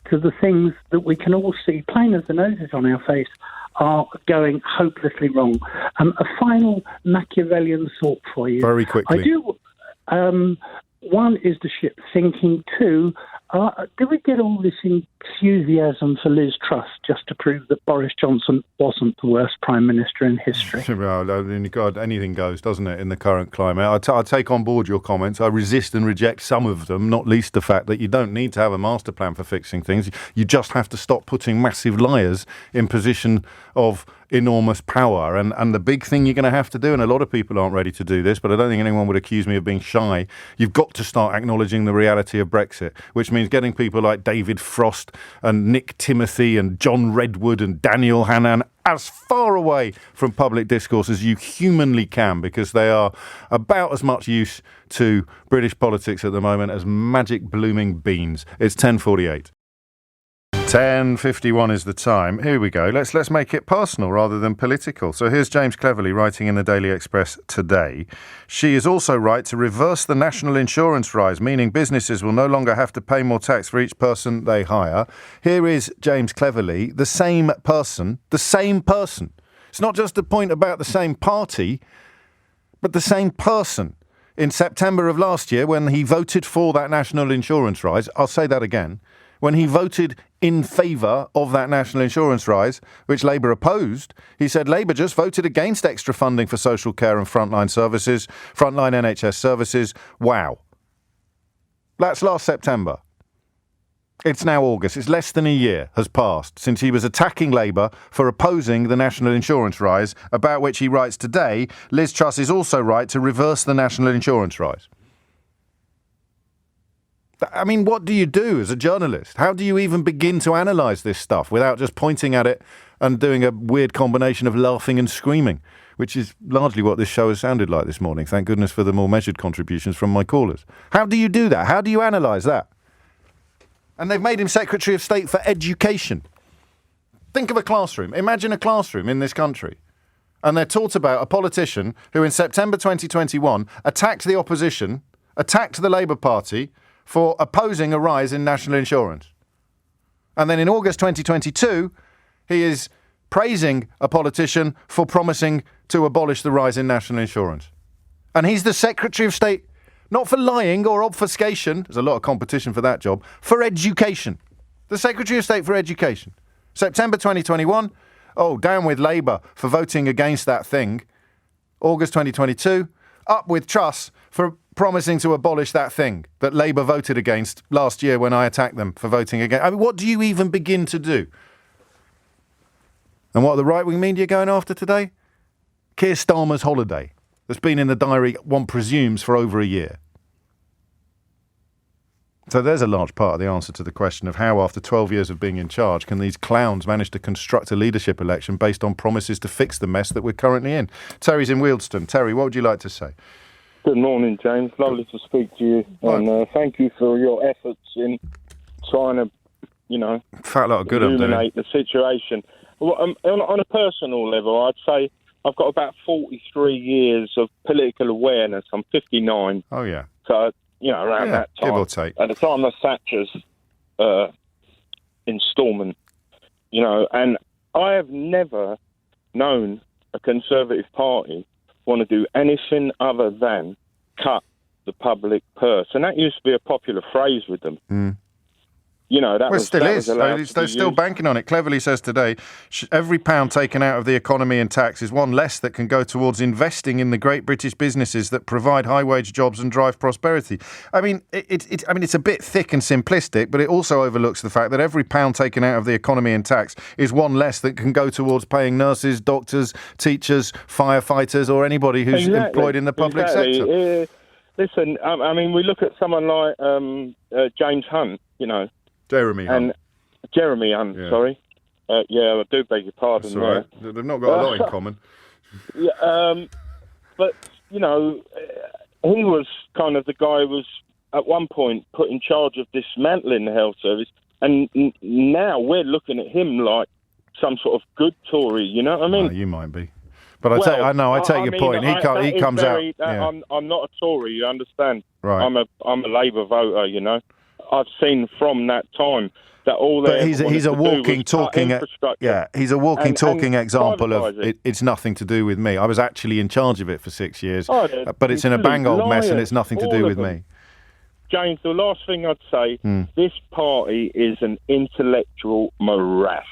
to the things that we can all see, plain as the noses on our face, are going hopelessly wrong. A final Machiavellian thought for you. Very quickly. I do. One, is the ship sinking? Two, do we get all this enthusiasm for Liz Truss just to prove that Boris Johnson wasn't the worst Prime Minister in history? Well, God, anything goes, doesn't it, in the current climate? I take on board your comments. I resist and reject some of them, not least the fact that you don't need to have a master plan for fixing things. You just have to stop putting massive liars in position of enormous power. And the big thing you're going to have to do, and a lot of people aren't ready to do this, but I don't think anyone would accuse me of being shy, you've got to start acknowledging the reality of Brexit, which means getting people like David Frost and Nick Timothy and John Redwood and Daniel Hannan as far away from public discourse as you humanly can, because they are about as much use to British politics at the moment as magic blooming beans. It's 10:48. 10:51 is the time. Here we go. Let's make it personal rather than political. So here's James Cleverly writing in the Daily Express today. She is also right to reverse the national insurance rise, meaning businesses will no longer have to pay more tax for each person they hire. Here is James Cleverly, the same person. It's not just a point about the same party, but the same person. In September of last year, when he voted for that national insurance rise, I'll say that again, when he voted in favour of that national insurance rise, which Labour opposed, he said Labour just voted against extra funding for social care and frontline NHS services. Wow. That's last September. It's now August. It's less than a year has passed since he was attacking Labour for opposing the national insurance rise, about which he writes today, Liz Truss is also right to reverse the national insurance rise. I mean, what do you do as a journalist? How do you even begin to analyse this stuff without just pointing at it and doing a weird combination of laughing and screaming, which is largely what this show has sounded like this morning. Thank goodness for the more measured contributions from my callers. How do you do that? How do you analyse that? And they've made him Secretary of State for Education. Think of a classroom. Imagine a classroom in this country. And they're taught about a politician who in September 2021 attacked the opposition, attacked the Labour Party, for opposing a rise in national insurance. And then in August 2022, he is praising a politician for promising to abolish the rise in national insurance. And he's the Secretary of State, not for lying or obfuscation, there's a lot of competition for that job, for education. The Secretary of State for Education. September 2021, down with Labour for voting against that thing. August 2022, up with Truss for promising to abolish that thing that Labour voted against last year when I attacked them for voting against. I mean, what do you even begin to do? And what are the right-wing media going after today? Keir Starmer's holiday that's been in the diary, one presumes, for over a year. So there's a large part of the answer to the question of how, after 12 years of being in charge, can these clowns manage to construct a leadership election based on promises to fix the mess that we're currently in? Terry's in Wealdstone. Terry, what would you like to say? Good morning, James. Lovely to speak to you. And thank you for your efforts in trying to, Fat lot of good illuminate the situation. Well, on a personal level, I'd say I've got about 43 years of political awareness. I'm 59. Oh, yeah. So, around that time. Give or take. At the time of Thatcher's instalment, and I have never known a Conservative Party want to do anything other than cut the public purse. And that used to be a popular phrase with them. Mm. That They're still banking on it. Cleverly says today, every pound taken out of the economy in tax is one less that can go towards investing in the great British businesses that provide high-wage jobs and drive prosperity. I mean, it's a bit thick and simplistic, but it also overlooks the fact that every pound taken out of the economy in tax is one less that can go towards paying nurses, doctors, teachers, firefighters, or anybody who's employed in the public sector. Listen, I mean, we look at someone like James Hunt, Jeremy Hunt. Jeremy Hunt, yeah. sorry. Yeah, I do beg your pardon. That's all right. They've not got a lot in common. Yeah, but, you know, he was kind of the guy who was at one point put in charge of dismantling the health service, and now we're looking at him like some sort of good Tory, you know what I mean? You might be. But I take your point. He comes out. Yeah. I'm not a Tory, you understand? Right. I'm a Labour voter, you know. I've seen from that time that all they he's a walking, talking. He's a walking, talking example of it's nothing to do with me. I was actually in charge of it for 6 years, but it's in a bang old mess, and it's nothing to do with me. James, the last thing I'd say, this party is an intellectual morass.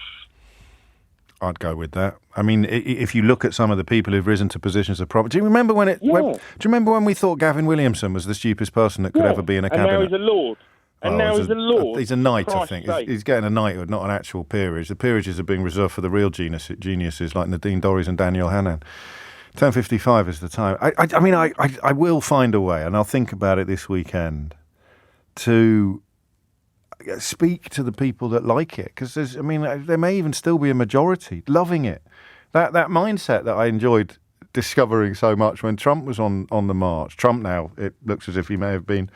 I'd go with that. I mean, if you look at some of the people who've risen to positions of prominence, do you remember when do you remember when we thought Gavin Williamson was the stupidest person that could ever be in a cabinet? And now he's a lord. He's a lord. He's a knight, I think. He's getting a knighthood, not an actual peerage. The peerages are being reserved for the real geniuses like Nadine Dorries and Daniel Hannan. 10:55 is the time. I mean, I will find a way, and I'll think about it this weekend, to speak to the people that like it, because there may even still be a majority loving it. That mindset that I enjoyed discovering so much when Trump was on the march. Trump now, it looks as if he may have been,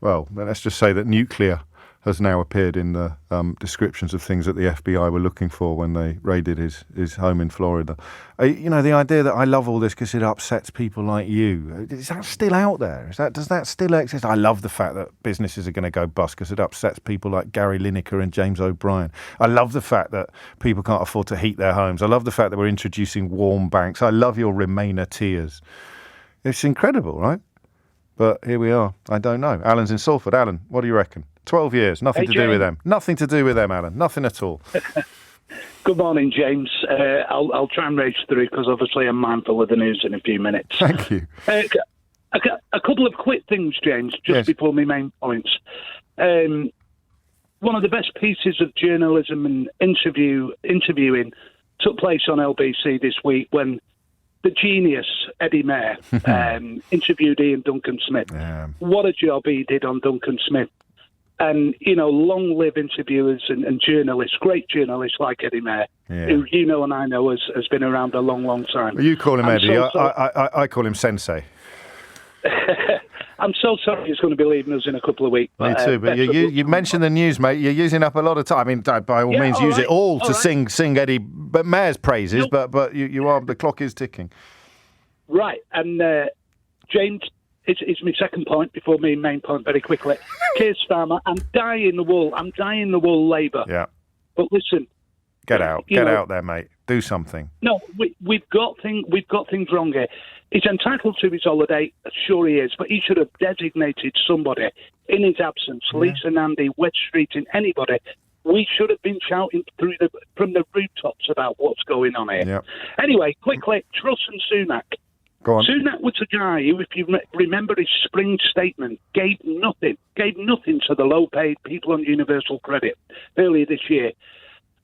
well, let's just say that nuclear has now appeared in the descriptions of things that the FBI were looking for when they raided his home in Florida. The idea that I love all this because it upsets people like you, is that still out there? Does that still exist? I love the fact that businesses are going to go bust because it upsets people like Gary Lineker and James O'Brien. I love the fact that people can't afford to heat their homes. I love the fact that we're introducing warm banks. I love your Remainer tears. It's incredible, right? But here we are. I don't know. Alan's in Salford. Alan, what do you reckon? 12 years, nothing to do with them. Nothing to do with them, Alan. Nothing at all. Good morning, James. I'll try and race through because obviously I'm mindful of the news in a few minutes. Thank you. A couple of quick things, James, just before my main points. One of the best pieces of journalism and interviewing took place on LBC this week when the genius, Eddie Mair, interviewed Ian Duncan Smith. Yeah. What a job he did on Duncan Smith. And, long live interviewers and journalists, great journalists like Eddie Mair, who and I know has been around a long, long time. You call him Eddie. I call him Sensei. I'm so sorry he's going to be leaving us in a couple of weeks. Me too, but you mentioned the news, mate. You're using up a lot of time. I mean, by all means, use it all to sing Eddie but Mair's praises, but you are, the clock is ticking. Right, and James, it's my second point before my main point very quickly. Keir Starmer, I'm dying the wool Labour. Yeah. But listen. Get out there, mate. Do something. No, we've got things wrong here. He's entitled to his holiday, sure he is, but he should have designated somebody in his absence, Lisa Nandy, West Street, and anybody. We should have been shouting from the rooftops about what's going on here. Yep. Anyway, quickly, Truss and Sunak. Go on. Sunak was a guy who, if you remember his spring statement, gave nothing to the low-paid people on universal credit earlier this year,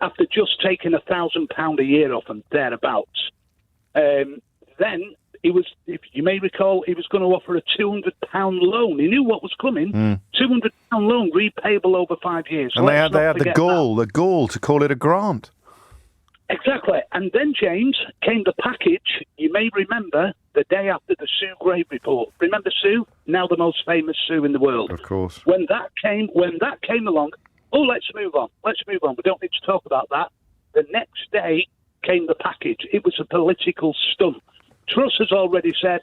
after just taking £1,000 a year off and thereabouts. Then he was, if you may recall, he was going to offer a £200 loan. He knew what was coming. £200 loan, repayable over 5 years. And they had the gall to call it a grant. Exactly. And then, James, came the package, you may remember, the day after the Sue Gray report. Remember Sue? Now the most famous Sue in the world. Of course. When that came along, let's move on. We don't need to talk about that. The next day came the package. It was a political stunt. Truss has already said,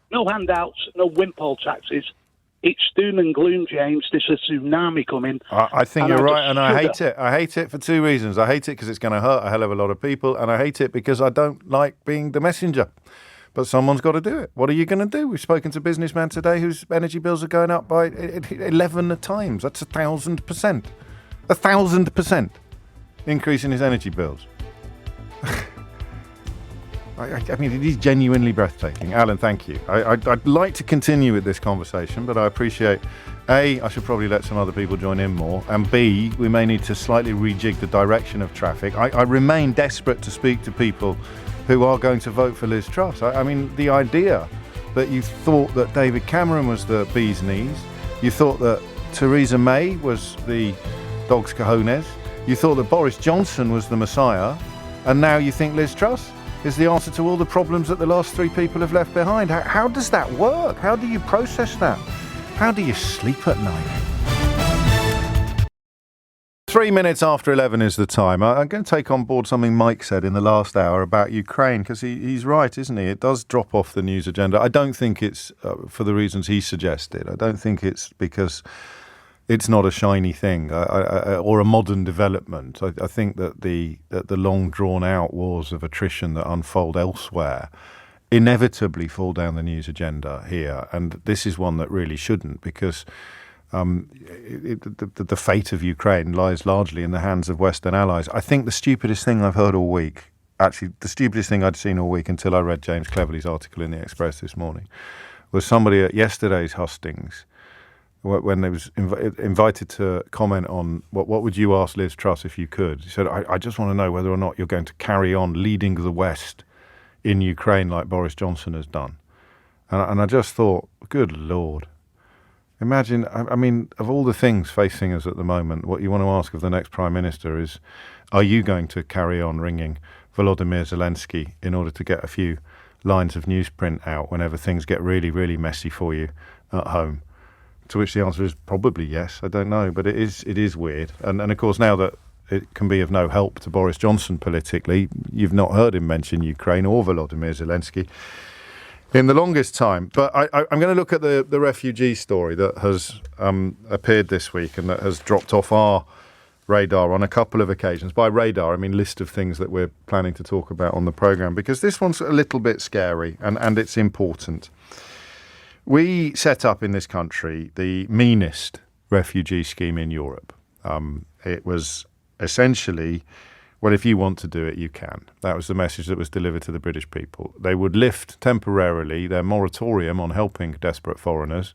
no handouts, no windfall taxes. It's doom and gloom, James. There's a tsunami coming. I think you're right, and I hate it. I hate it for two reasons. I hate it because it's going to hurt a hell of a lot of people, and I hate it because I don't like being the messenger. But someone's got to do it. What are you going to do? We've spoken to a businessman today whose energy bills are going up by 11 times. That's 1,000%. 1,000% increase in his energy bills. I mean, it is genuinely breathtaking. Alan, thank you. I'd like to continue with this conversation, but I appreciate, A, I should probably let some other people join in more, and B, we may need to slightly rejig the direction of traffic. I remain desperate to speak to people who are going to vote for Liz Truss. I mean, the idea that you thought that David Cameron was the bee's knees, you thought that Theresa May was the dog's cojones, You thought that Boris Johnson was the Messiah, and now you think Liz Truss is the answer to all the problems that the last three people have left behind. How does that work? How do you process that? How do you sleep at night? 3 minutes after 11 is the time. I'm going to take on board something Mike said in the last hour about Ukraine, because he's right, isn't he? It does drop off the news agenda. I don't think it's for the reasons he suggested. I don't think it's because it's not a shiny thing or a modern development. I think that the long drawn-out wars of attrition that unfold elsewhere inevitably fall down the news agenda here, and this is one that really shouldn't, because the fate of Ukraine lies largely in the hands of Western allies. I think the stupidest thing I've heard all week, actually the stupidest thing I'd seen all week until I read James Cleverley's article in the Express this morning, was somebody at yesterday's hustings, when they was invited to comment on what would you ask Liz Truss if you could. He said, I just want to know whether or not you're going to carry on leading the West in Ukraine like Boris Johnson has done. And I just thought, good Lord. Imagine, I mean, of all the things facing us at the moment, what you want to ask of the next Prime Minister is, are you going to carry on ringing Volodymyr Zelensky in order to get a few lines of newsprint out whenever things get really, really messy for you at home? To which the answer is probably yes. I don't know, but it is weird. And of course, now that it can be of no help to Boris Johnson politically, you've not heard him mention Ukraine or Volodymyr Zelensky in the longest time. But I'm going to look at the refugee story that has appeared this week and that has dropped off our radar on a couple of occasions. By radar, I mean list of things that we're planning to talk about on the programme, because this one's a little bit scary and it's important. We set up in this country the meanest refugee scheme in Europe. It was essentially, well, if you want to do it, you can. That was the message that was delivered to the British people. They would lift temporarily their moratorium on helping desperate foreigners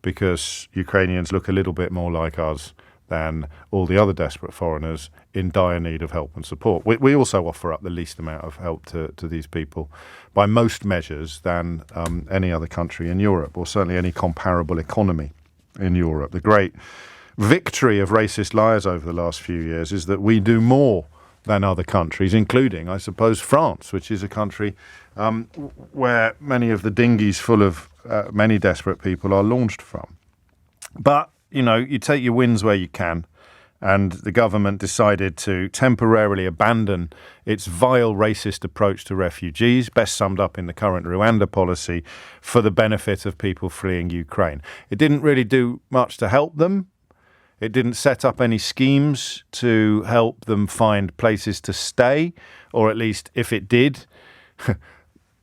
because Ukrainians look a little bit more like us than all the other desperate foreigners in dire need of help and support. We also offer up the least amount of help to these people by most measures than any other country in Europe, or certainly any comparable economy in Europe. The great victory of racist liars over the last few years is that we do more than other countries, including, I suppose, France, which is a country where many of the dinghies full of many desperate people are launched from. But, you know, you take your wins where you can, and the government decided to temporarily abandon its vile racist approach to refugees, best summed up in the current Rwanda policy, for the benefit of people fleeing Ukraine. It didn't really do much to help them. It didn't set up any schemes to help them find places to stay, or at least if it did,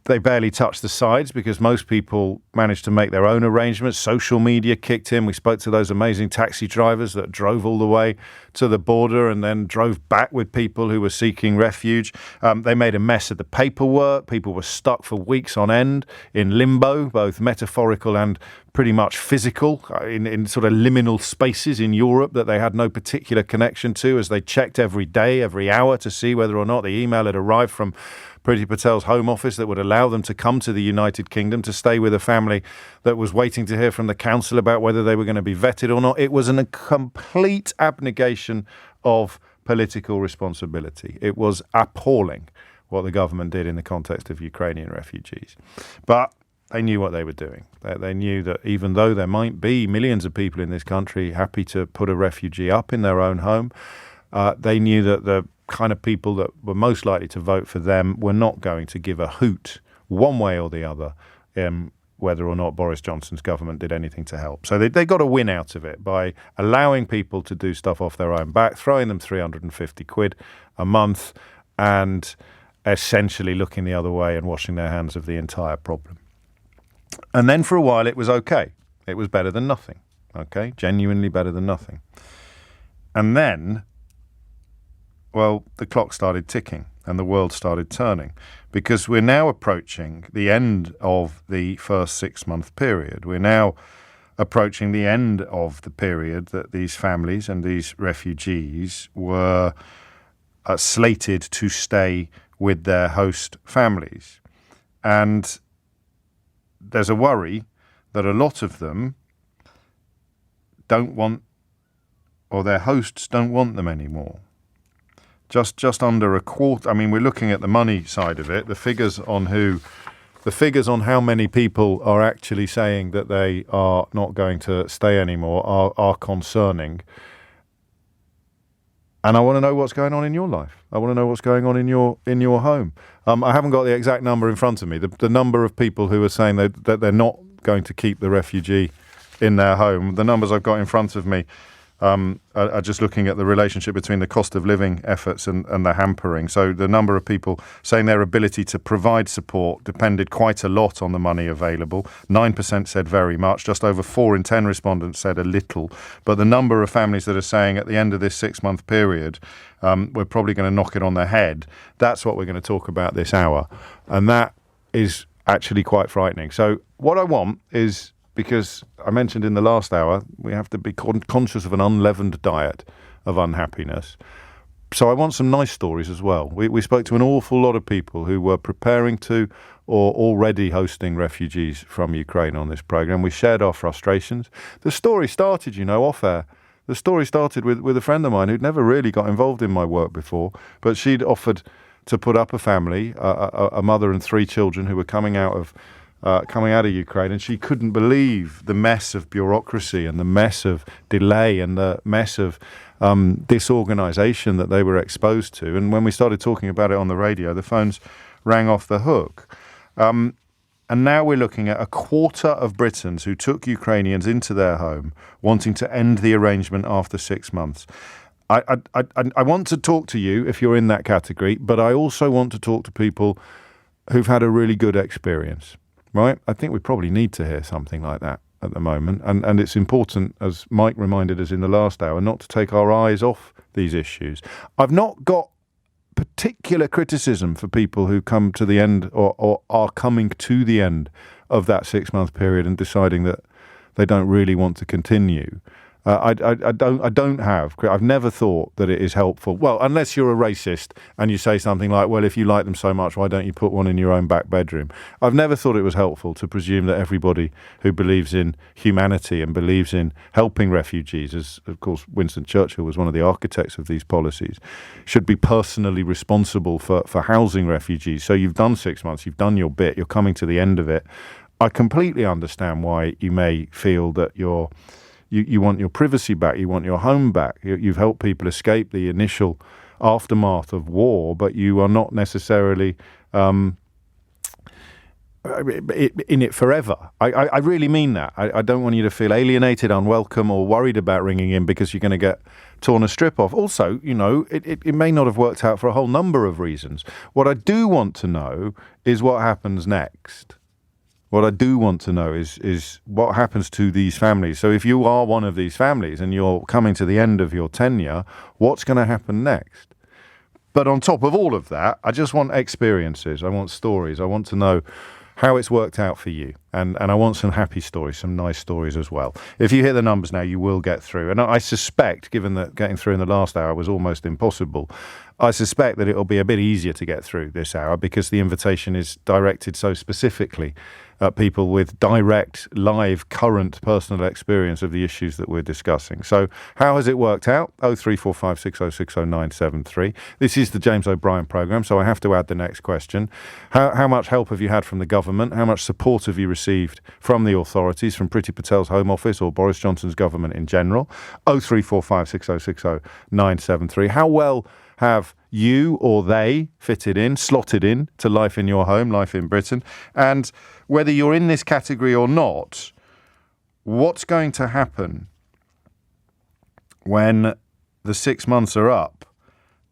they barely touched the sides because most people managed to make their own arrangements. Social media kicked in. We spoke to those amazing taxi drivers that drove all the way to the border and then drove back with people who were seeking refuge. They made a mess of the paperwork. People were stuck for weeks on end in limbo, both metaphorical and pretty much physical, in sort of liminal spaces in Europe that they had no particular connection to, as they checked every day, every hour to see whether or not the email had arrived from Priti Patel's Home Office that would allow them to come to the United Kingdom to stay with a family that was waiting to hear from the council about whether they were going to be vetted or not. It was a complete abnegation of political responsibility. It was appalling what the government did in the context of Ukrainian refugees. But they knew what they were doing. They knew that even though there might be millions of people in this country happy to put a refugee up in their own home, they knew that the kind of people that were most likely to vote for them were not going to give a hoot one way or the other whether or not Boris Johnson's government did anything to help. So they got a win out of it by allowing people to do stuff off their own back, throwing them 350 quid a month and essentially looking the other way and washing their hands of the entire problem. And then for a while it was okay. It was better than nothing. Okay, genuinely better than nothing. And then, well, the clock started ticking and the world started turning, because we're now approaching the end of the first 6-month period. We're now approaching the end of the period that these families and these refugees were slated to stay with their host families. And there's a worry that a lot of them don't want, or their hosts don't want them anymore. just under a quarter. I mean, we're looking at the money side of it. The figures on how many people are actually saying that they are not going to stay anymore are concerning. And I want to know what's going on in your life. I want to know what's going on in your home. I haven't got the exact number in front of me. The number of people who are saying that they're not going to keep the refugee in their home. The numbers I've got in front of me are just looking at the relationship between the cost of living efforts and the hampering. So the number of people saying their ability to provide support depended quite a lot on the money available. 9% said very much. Just over 4 in 10 respondents said a little. But the number of families that are saying at the end of this 6-month period, we're probably going to knock it on the head. That's what we're going to talk about this hour. And that is actually quite frightening. So what I want is, because I mentioned in the last hour, we have to be conscious of an unleavened diet of unhappiness. So I want some nice stories as well. We spoke to an awful lot of people who were preparing to or already hosting refugees from Ukraine on this programme. We shared our frustrations. The story started, off air. The story started with a friend of mine who'd never really got involved in my work before, but she'd offered to put up a family, a mother and 3 children who were coming out of Ukraine, and she couldn't believe the mess of bureaucracy and the mess of delay and the mess of disorganisation that they were exposed to. And when we started talking about it on the radio, the phones rang off the hook. And now we're looking at a quarter of Britons who took Ukrainians into their home, wanting to end the arrangement after 6 months. I want to talk to you if you're in that category, but I also want to talk to people who've had a really good experience. Right? I think we probably need to hear something like that at the moment. And it's important, as Mike reminded us in the last hour, not to take our eyes off these issues. I've not got particular criticism for people who come to the end or are coming to the end of that 6-month period and deciding that they don't really want to continue. I've never thought that it is helpful. Well, unless you're a racist and you say something like, well, if you like them so much, why don't you put one in your own back bedroom? I've never thought it was helpful to presume that everybody who believes in humanity and believes in helping refugees, as of course Winston Churchill was one of the architects of these policies, should be personally responsible for housing refugees. So you've done 6 months, you've done your bit, you're coming to the end of it. I completely understand why you may feel that you want your privacy back, you want your home back. You've helped people escape the initial aftermath of war, but you are not necessarily in it forever. I really mean that. I don't want you to feel alienated, unwelcome, or worried about ringing in because you're going to get torn a strip off. Also, it may not have worked out for a whole number of reasons. What I do want to know is what happens next. What I do want to know is what happens to these families. So if you are one of these families and you're coming to the end of your tenure, what's going to happen next? But on top of all of that, I just want experiences. I want stories. I want to know how it's worked out for you. And I want some happy stories, some nice stories as well. If you hear the numbers now, you will get through. And I suspect, given that getting through in the last hour was almost impossible, I suspect that it'll be a bit easier to get through this hour because the invitation is directed so specifically at people with direct, live, current personal experience of the issues that we're discussing. So how has it worked out? 0345 6060 973. This is the James O'Brien programme, so I have to add the next question. How much help have you had from the government? How much support have you received from the authorities, from Priti Patel's Home Office or Boris Johnson's government in general? 0345 6060 973. How well have you or they fitted in, slotted in to life in your home, life in Britain? And whether you're in this category or not, what's going to happen when the 6 months are up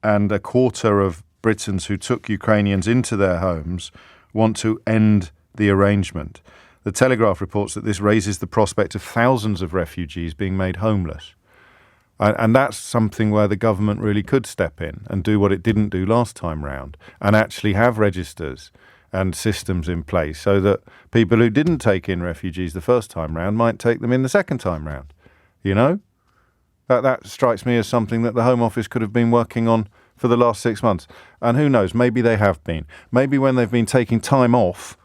and a quarter of Britons who took Ukrainians into their homes want to end the arrangement? The Telegraph reports that this raises the prospect of thousands of refugees being made homeless. And that's something where the government really could step in and do what it didn't do last time round and actually have registers and systems in place so that people who didn't take in refugees the first time round might take them in the second time round. That strikes me as something that the Home Office could have been working on for the last 6 months. And who knows, maybe they have been. Maybe when they've been taking time off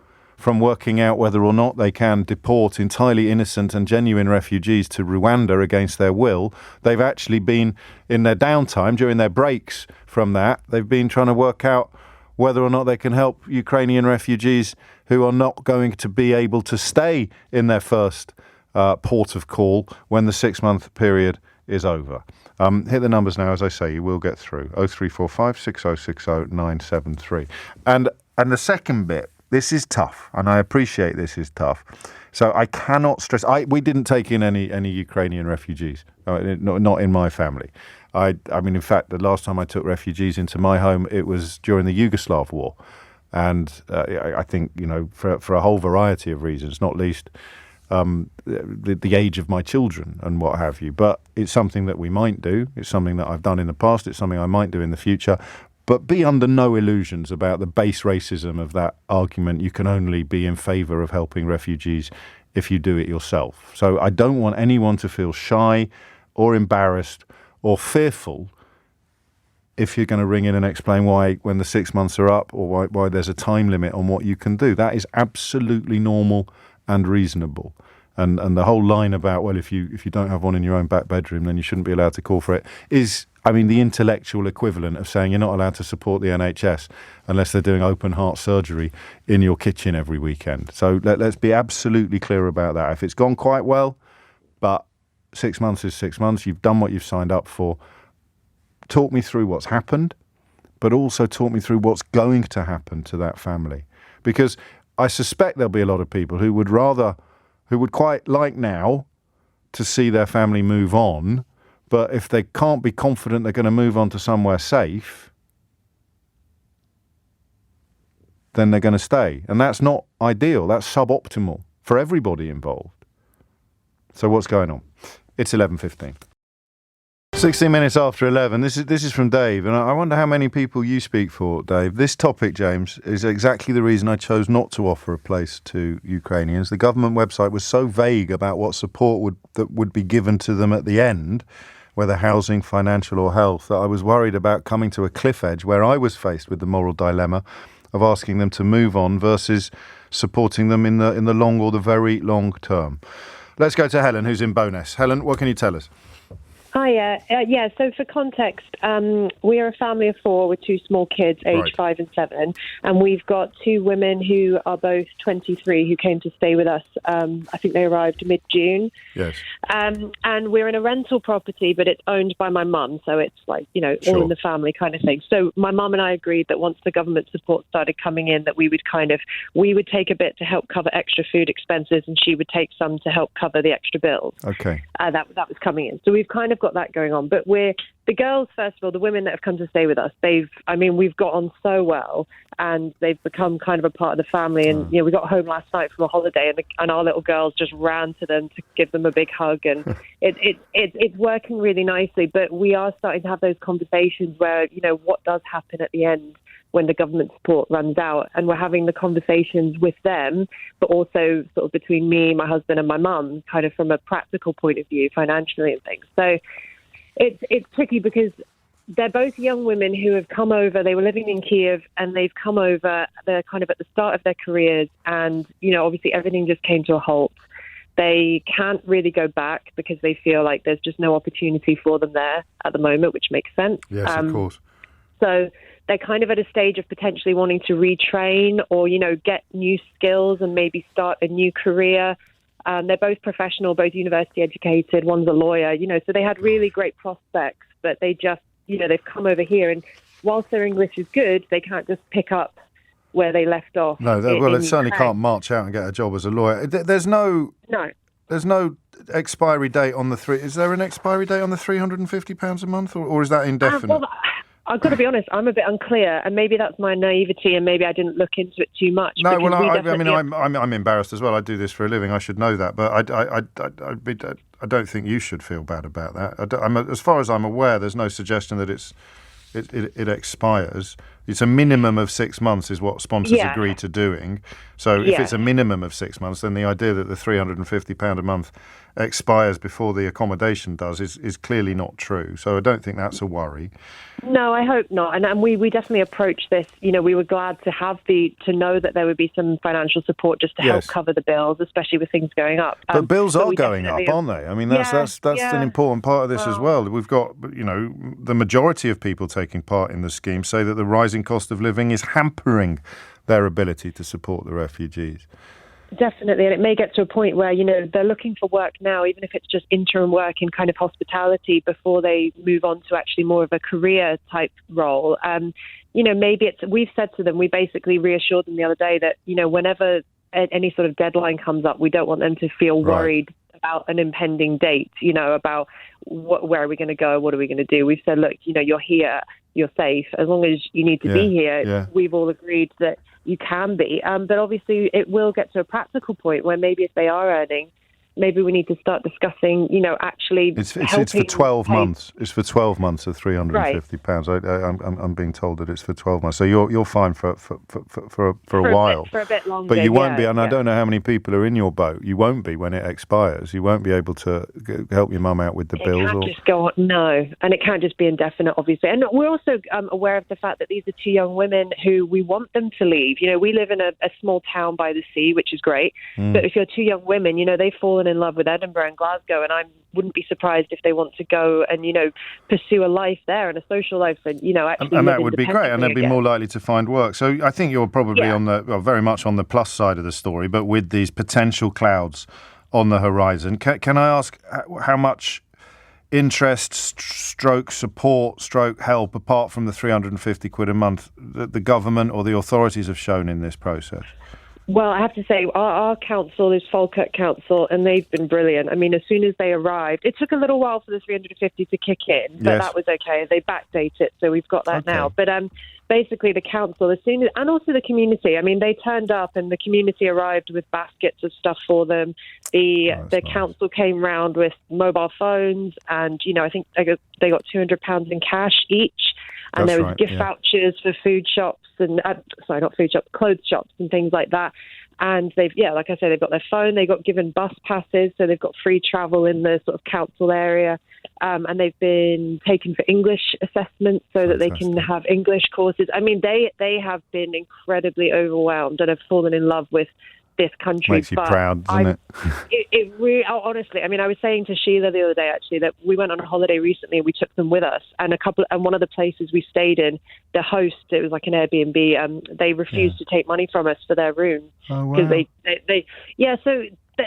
from working out whether or not they can deport entirely innocent and genuine refugees to Rwanda against their will. They've actually been, in their downtime, during their breaks from that, they've been trying to work out whether or not they can help Ukrainian refugees who are not going to be able to stay in their first port of call when the 6-month period is over. Hit the numbers now, as I say, you will get through. 0345 6060 973. And the second bit, this is tough, and I appreciate this is tough. So I cannot stress, we didn't take in any Ukrainian refugees, not in my family. I mean, in fact, the last time I took refugees into my home, it was during the Yugoslav war. And I think, for a whole variety of reasons, not least the age of my children and what have you. But it's something that we might do. It's something that I've done in the past. It's something I might do in the future. But be under no illusions about the base racism of that argument. You can only be in favour of helping refugees if you do it yourself. So I don't want anyone to feel shy or embarrassed or fearful if you're going to ring in and explain why, when the 6 months are up, or why there's a time limit on what you can do. That is absolutely normal and reasonable. And the whole line about, well, if you don't have one in your own back bedroom, then you shouldn't be allowed to call for it, is, I mean, the intellectual equivalent of saying you're not allowed to support the NHS unless they're doing open heart surgery in your kitchen every weekend. So let's be absolutely clear about that. If it's gone quite well, but 6 months is 6 months, you've done what you've signed up for. Talk me through what's happened, but also talk me through what's going to happen to that family. Because I suspect there'll be a lot of people who would quite like now to see their family move on, but if they can't be confident they're going to move on to somewhere safe, then they're going to stay. And that's not ideal. That's suboptimal for everybody involved. So what's going on? It's 11:15. 16 minutes after 11. This is from Dave, and I wonder how many people you speak for, Dave. This topic, James, is exactly the reason I chose not to offer a place to Ukrainians. The government website was so vague about what support would be given to them at the end, whether housing, financial or health, that I was worried about coming to a cliff edge where I was faced with the moral dilemma of asking them to move on versus supporting them in the long or the very long term. Let's go to Helen, who's in Bowness. Helen, what can you tell us? Hi, so for context, we are a family of 4 with 2 small kids, aged 5 and 7, and we've got 2 women who are both 23 who came to stay with us. I think they arrived mid-June. Yes. And we're in a rental property, but it's owned by my mum, so it's like, Sure. all in the family kind of thing. So my mum and I agreed that once the government support started coming in, that we would take a bit to help cover extra food expenses, and she would take some to help cover the extra bills. Okay. That was coming in. So we've kind of got that going on. But the girls, first of all, the women that have come to stay with us, we've got on so well, and they've become kind of a part of the family. And, we got home last night from a holiday, and our little girls just ran to them to give them a big hug. And it's working really nicely. But we are starting to have those conversations where, what does happen at the end when the government support runs out, and we're having the conversations with them, but also sort of between me, my husband and my mum, kind of from a practical point of view, financially and things. So it's tricky because they're both young women who have come over. They were living in Kiev and they've come over. They're kind of at the start of their careers, and, obviously everything just came to a halt. They can't really go back because they feel like there's just no opportunity for them there at the moment, which makes sense. Yes, of course. So they're kind of at a stage of potentially wanting to retrain or, get new skills and maybe start a new career. They're both professional, both university educated. One's a lawyer, so they had really great prospects, but they just, they've come over here, and whilst their English is good, they can't just pick up where they left off. No, they certainly can't march out and get a job as a lawyer. There's no expiry date on the Is there an expiry date on the £350 a month, or is that indefinite? I've got to be honest, I'm a bit unclear, and maybe that's my naivety, and maybe I didn't look into it too much. No, well, I'm embarrassed as well. I do this for a living. I should know that, but I don't think you should feel bad about that. As far as I'm aware, there's no suggestion that it expires. It's a minimum of 6 months is what sponsors Yeah. agree to doing. So if it's a minimum of 6 months, then the idea that the £350 a month expires before the accommodation does is clearly not true. So I don't think that's a worry. No, I hope not. And we definitely approached this. You know, we were glad to know that there would be some financial support just to help cover the bills, especially with things going up. But bills are going up, aren't they? I mean, that's an important part of this as well. We've got, the majority of people taking part in the scheme say that the rising cost of living is hampering their ability to support the refugees. Definitely, and it may get to a point where, they're looking for work now, even if it's just interim work in kind of hospitality before they move on to actually more of a career type role. Maybe we've said to them, we basically reassured them the other day that, whenever any sort of deadline comes up, we don't want them to feel worried about an impending date, about where are we going to go, what are we going to do. We've said, look, you're here, you're safe. As long as you need to be here, we've all agreed that you can be. But obviously it will get to a practical point where maybe if they are earning, maybe we need to start discussing, actually It's for 12 months. It's for 12 months of £350. I'm being told that it's for 12 months. So you're fine for a while. For a bit longer. But you won't be, and I don't know how many people are in your boat. You won't be when it expires. You won't be able to help your mum out with the bills. It can't just go on. No, and it can't just be indefinite, obviously. And we're also aware of the fact that these are two young women who we want them to leave. We live in a small town by the sea, which is great. But if you're two young women, they've fallen in love with Edinburgh and Glasgow, and I wouldn't be surprised if they want to go and pursue a life there and a social life, and actually and that would be great, and they'd be more likely to find work. So I think you're probably very much on the plus side of the story, but with these potential clouds on the horizon, can I ask how much interest, stroke support, stroke help, apart from the £350 a month, that the government or the authorities have shown in this process? Well, I have to say, our council is Falkirk Council, and they've been brilliant. I mean, as soon as they arrived, it took a little while for the 350 to kick in, but that was okay. They backdate it, so we've got that now. But basically, the council, and also the community. I mean, they turned up, and the community arrived with baskets of stuff for them. The council came round with mobile phones, and I think they got £200 in cash each. And there was gift vouchers for food shops and, not food shops, clothes shops and things like that. And they've, like I said, they've got their phone, they got given bus passes, so they've got free travel in the sort of council area. And they've been taken for English assessments so that they can have English courses. I mean, they have been incredibly overwhelmed and have fallen in love with this country. Makes you proud, doesn't it? It really, honestly, I mean, I was saying to Sheila the other day, actually, that we went on a holiday recently and we took them with us, and one of the places we stayed in, the host, it was like an Airbnb, they refused to take money from us for their room. Oh, wow. Because so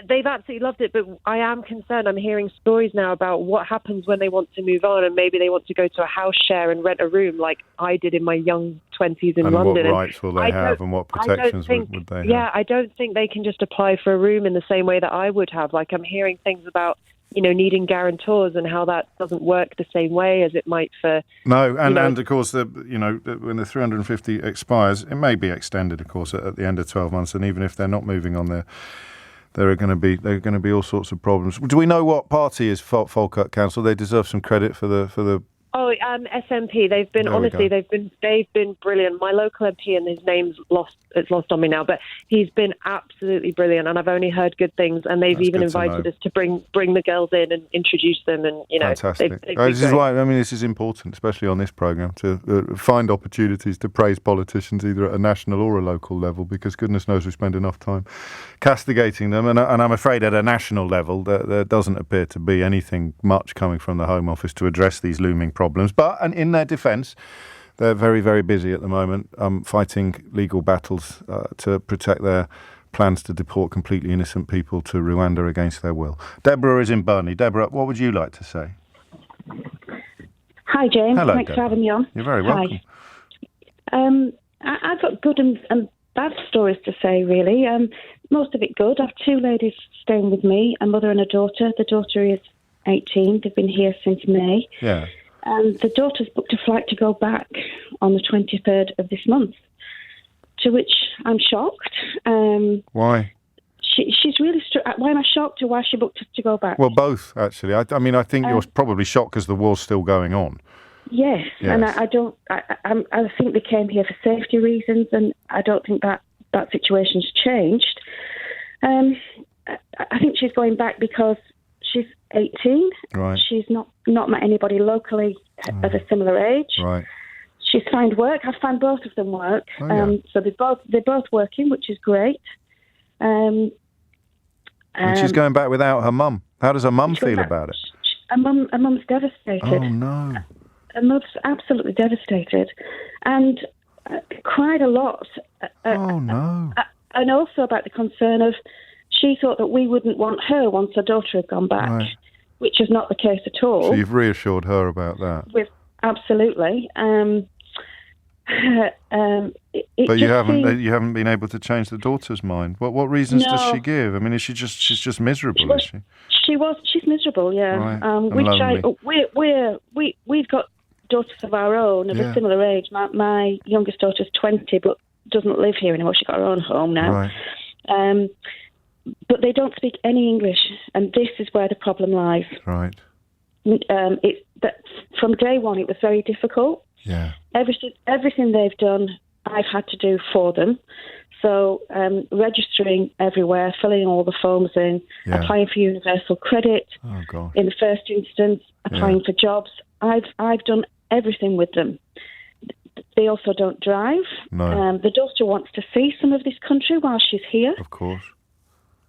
they've absolutely loved it, but I am concerned. I'm hearing stories now about what happens when they want to move on, and maybe they want to go to a house share and rent a room like I did in my young 20s in London. What rights will they have, and what protections would they have? Yeah, I don't think they can just apply for a room in the same way that I would have. Like, I'm hearing things about needing guarantors and how that doesn't work the same way as it might for... No, and of course, when the 350 expires, it may be extended, of course, at the end of 12 months, and even if they're not moving on there are going to be all sorts of problems. Do we know what party is Falkirk Council? They deserve some credit for the. Oh, SNP. They've been brilliant. My local MP, and his name's lost on me now, but he's been absolutely brilliant, and I've only heard good things. And they've even invited us to bring the girls in and introduce them, and fantastic. This is why this is important, especially on this programme, to find opportunities to praise politicians either at a national or a local level, because goodness knows we spend enough time castigating them, and I'm afraid at a national level there doesn't appear to be anything much coming from the Home Office to address these looming problems. But and in their defence, they're very, very busy at the moment fighting legal battles to protect their plans to deport completely innocent people to Rwanda against their will. Deborah is in Burnley. Deborah, what would you like to say? Hi, James. Hello, Thanks Deborah. for having me on. You're very welcome. Hi. I've got good and bad stories to say, really. Most of it good. I have two ladies staying with me, a mother and a daughter. The daughter is 18. They've been here since May. Yeah. And the daughter's booked a flight to go back on the 23rd of this month, to which I'm shocked. Why? She's really... why am I shocked, or why she booked to go back? Well, both, actually. I mean, I think you're probably shocked because the war's still going on. Yes, Yes. and I think they came here for safety reasons, and I don't think that situation's changed. I think she's going back because she's 18. Right. She's not met anybody locally of a similar age. Right. She's found work. I found both of them work. Oh, yeah. So they're both working, which is great. And she's going back without her mum. How does her mum feel about it? Her mum's devastated. Oh, no. Her mum's absolutely devastated, and cried a lot. Oh, no. And also about the concern of she thought that we wouldn't want her once her daughter had gone back, Right. which is not the case at all. So you've reassured her about that. Absolutely. But you haven't been able to change the daughter's mind. What reasons does she give? I mean, she's just miserable, is she? She's miserable, yeah. Right. And lonely. We've got daughters of our own of a similar age. My youngest daughter's 20, but doesn't live here anymore. She's got her own home now. Right. But they don't speak any English, and this is where the problem lies. Right. From day one, it was very difficult. Yeah. Everything they've done, I've had to do for them. So registering everywhere, filling all the forms in, applying for universal credit. Oh, God. In the first instance, applying for jobs. I've done everything with them. They also don't drive. No. The daughter wants to see some of this country while she's here. Of course.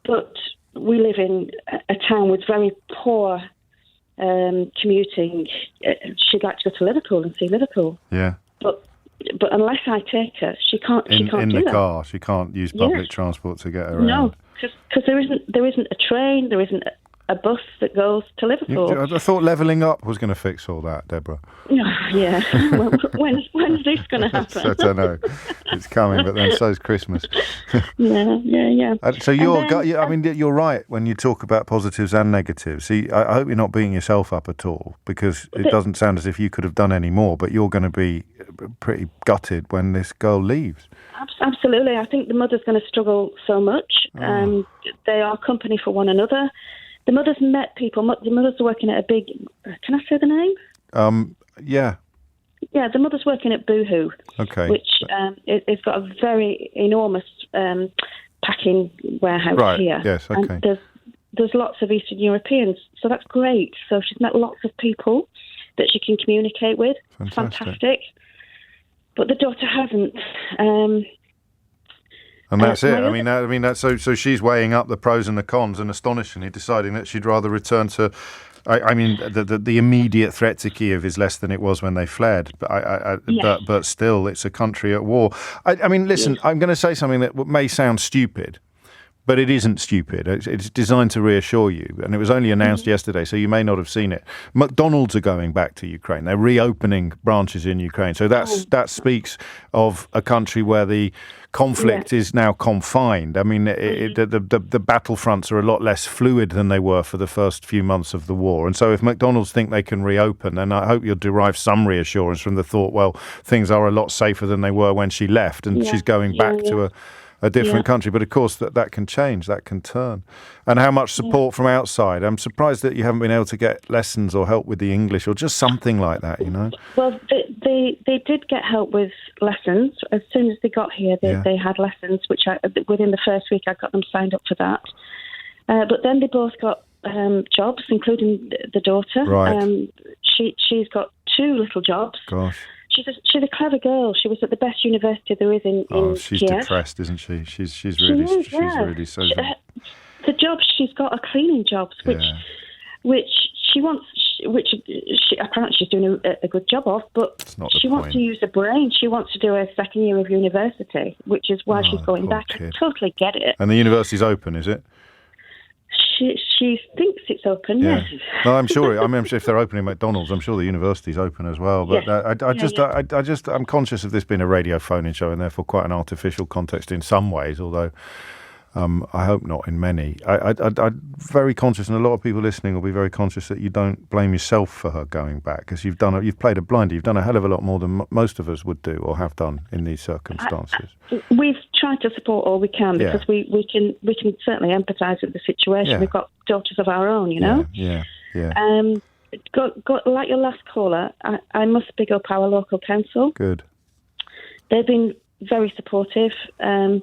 But we live in a town with very poor commuting. She'd like to go to Liverpool and see Liverpool. Yeah. But unless I take her, she can't. She can't in do the that. car. She can't use public transport to get around. No, because there isn't a train. There isn't a bus that goes to Liverpool. I thought levelling up was going to fix all that, Deborah. Yeah. When's this going to happen? I don't know. It's coming, but then so's Christmas. Yeah. So you're right when you talk about positives and negatives. See, I hope you're not beating yourself up at all, because it doesn't sound as if you could have done any more, but you're going to be pretty gutted when this girl leaves. Absolutely. I think the mother's going to struggle so much. They are company for one another. The mother's met people. The mother's working at a big... Can I say the name? Yeah. Yeah, the mother's working at Boohoo. Okay. Which it's got a very enormous packing warehouse here. Yes, okay. And there's lots of Eastern Europeans, so that's great. So she's met lots of people that she can communicate with. Fantastic. But the daughter hasn't. And that's it. That's so she's weighing up the pros and the cons, and astonishingly deciding that she'd rather return to. The immediate threat to Kiev is less than it was when they fled, but still, it's a country at war. Listen, I'm going to say something that may sound stupid, but it isn't stupid. It's designed to reassure you, and it was only announced yesterday, so you may not have seen it. McDonald's are going back to Ukraine. They're reopening branches in Ukraine. So that speaks of a country where the conflict is now confined. I mean, the battlefronts are a lot less fluid than they were for the first few months of the war. And so if McDonald's think they can reopen, then I hope you'll derive some reassurance from the thought, well, things are a lot safer than they were when she left, and she's going back to a different country. But of course that can change, that can turn. And how much support from outside? I'm surprised that you haven't been able to get lessons or help with the English or just something like that, you know? Well, they did get help with lessons. As soon as they got here, they had lessons, which within the first week I got them signed up for that. But then they both got jobs, including the daughter. Right. She's got 2 little jobs. Gosh. She's a clever girl. She was at the best university there is in she's Kiev. depressed, isn't she? She's really so. The jobs she's got are cleaning jobs, which she wants, which she apparently she's doing a good job of. But she wants to use her brain. She wants to do her second year of university, which is why she's going back. Kid. I totally get it. And the university's open, is it? She thinks it's open. Yeah. Yes. No, I'm sure. If they're opening McDonald's, I'm sure the university's open as well. But I'm conscious of this being a radio phone-in show, and therefore quite an artificial context in some ways. Although I hope not in many. I'm very conscious, and a lot of people listening will be very conscious that you don't blame yourself for her going back, because you've played a blinder. You've done a hell of a lot more than most of us would do or have done in these circumstances. We've tried to support all we can, because we can certainly empathise with the situation. Yeah. We've got daughters of our own, you know. Yeah. like your last caller, I must big up our local council. Good. They've been very supportive. The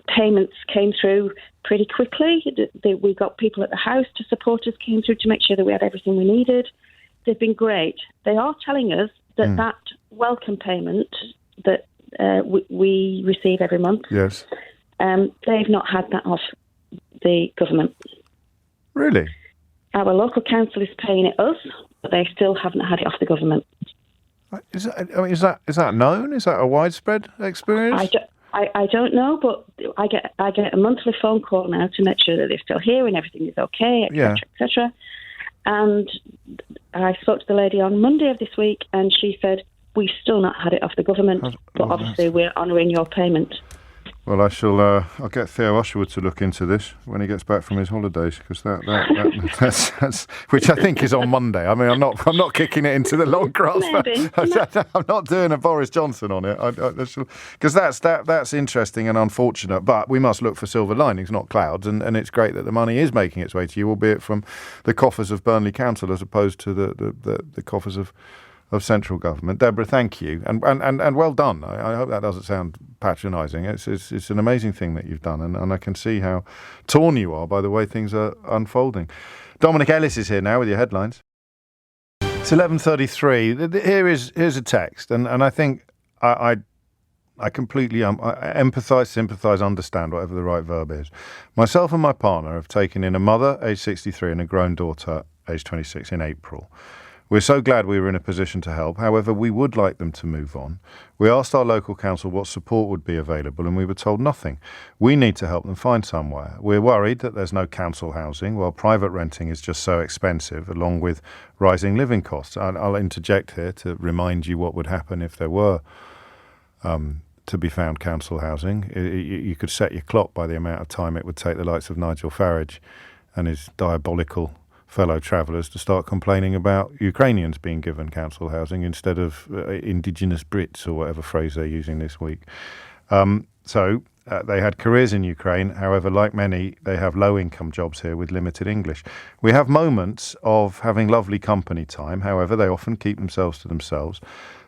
payments came through pretty quickly. We got people at the house to support us, came through to make sure that we had everything we needed. They've been great. They are telling us that that welcome payment that we receive every month, yes, they've not had that off the government. Really? Our local council is paying it us, but they still haven't had it off the government. Is that known? Is that a widespread experience? I don't know, but I get a monthly phone call now to make sure that they're still here and everything is okay, etc., etc. And I spoke to the lady on Monday of this week, and she said, we've still not had it off the government, but obviously we're honouring your payment. Well, I'll get Theo Usherwood to look into this when he gets back from his holidays, because that's which I think is on Monday. I mean, I'm not kicking it into the long grass. I'm not doing a Boris Johnson on it, because that's interesting and unfortunate. But we must look for silver linings, not clouds. And it's great that the money is making its way to you, albeit from the coffers of Burnley Council as opposed to the coffers of central government. Deborah, thank you, and well done. I hope that doesn't sound patronising. It's an amazing thing that you've done, and I can see how torn you are by the way things are unfolding. Dominic Ellis is here now with your headlines. It's 11:33. Here's a text, and I think I completely empathise, sympathise, understand, whatever the right verb is. Myself and my partner have taken in a mother, aged 63, and a grown daughter, aged 26, in April. We're so glad we were in a position to help. However, we would like them to move on. We asked our local council what support would be available, and we were told nothing. We need to help them find somewhere. We're worried that there's no council housing, while private renting is just so expensive, along with rising living costs. I'll interject here to remind you what would happen if there were to be found council housing. You could set your clock by the amount of time it would take the likes of Nigel Farage and his diabolical fellow travellers to start complaining about Ukrainians being given council housing instead of indigenous Brits, or whatever phrase they're using this week. So they had careers in Ukraine. However, like many, they have low-income jobs here with limited English. We have moments of having lovely company time. However, they often keep themselves to themselves.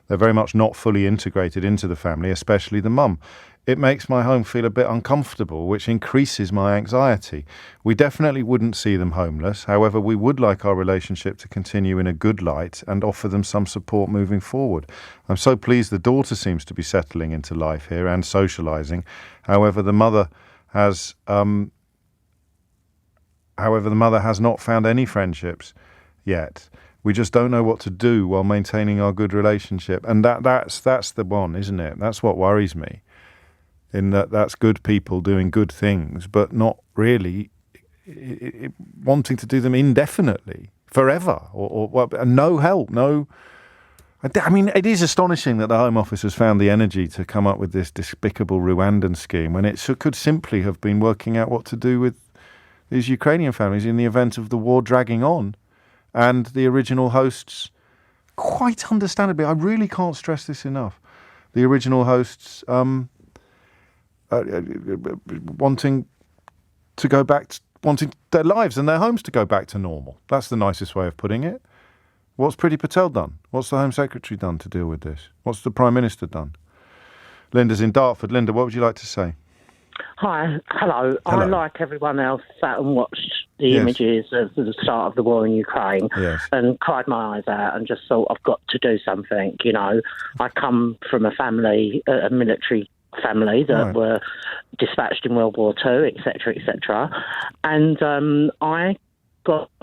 They're very much not fully integrated into the family, especially the mum. It makes my home feel a bit uncomfortable, which increases my anxiety. We definitely wouldn't see them homeless. However, we would like our relationship to continue in a good light and offer them some support moving forward. I'm so pleased the daughter seems to be settling into life here and socialising. However, the mother has not found any friendships yet. We just don't know what to do while maintaining our good relationship. And that's the one, isn't it? That's what worries me. In that's good people doing good things, but not really wanting to do them indefinitely, forever, or no help, no. I mean, it is astonishing that the Home Office has found the energy to come up with this despicable Rwandan scheme when it could simply have been working out what to do with these Ukrainian families in the event of the war dragging on. And the original hosts, quite understandably, I really can't stress this enough, the original hosts wanting their lives and their homes to go back to normal. That's the nicest way of putting it. What's Priti Patel done? What's the Home Secretary done to deal with this? What's the Prime Minister done? Linda's in Dartford. Linda, what would you like to say? Hi. Hello. I, like everyone else, sat and watched the images of the start of the war in Ukraine and cried my eyes out and just thought, I've got to do something. You know, I come from a family, a military family that were dispatched in World War II, etc., etc. And I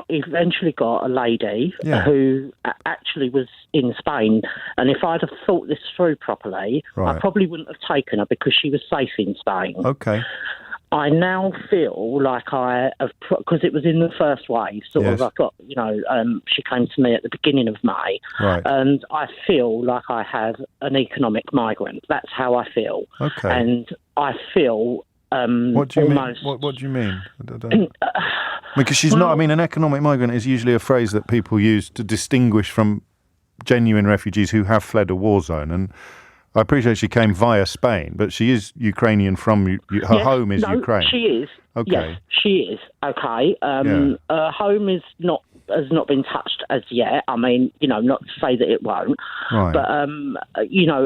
eventually got a lady who actually was in Spain, and if I'd have thought this through properly, I probably wouldn't have taken her because she was safe in Spain. Okay. I now feel like I have, because it was in the first wave, sort of, I got, you know, she came to me at the beginning of May, and I feel like I have an economic migrant. That's how I feel. Okay. And I feel what do you mean? What do you mean? Because she's not. I mean, an economic migrant is usually a phrase that people use to distinguish from genuine refugees who have fled a war zone. And I appreciate she came via Spain, but she is Ukrainian from her home is Ukraine. She is. Okay. Yes, she is. Okay. Her home has not been touched as yet. I mean, not to say that it won't. Right. But,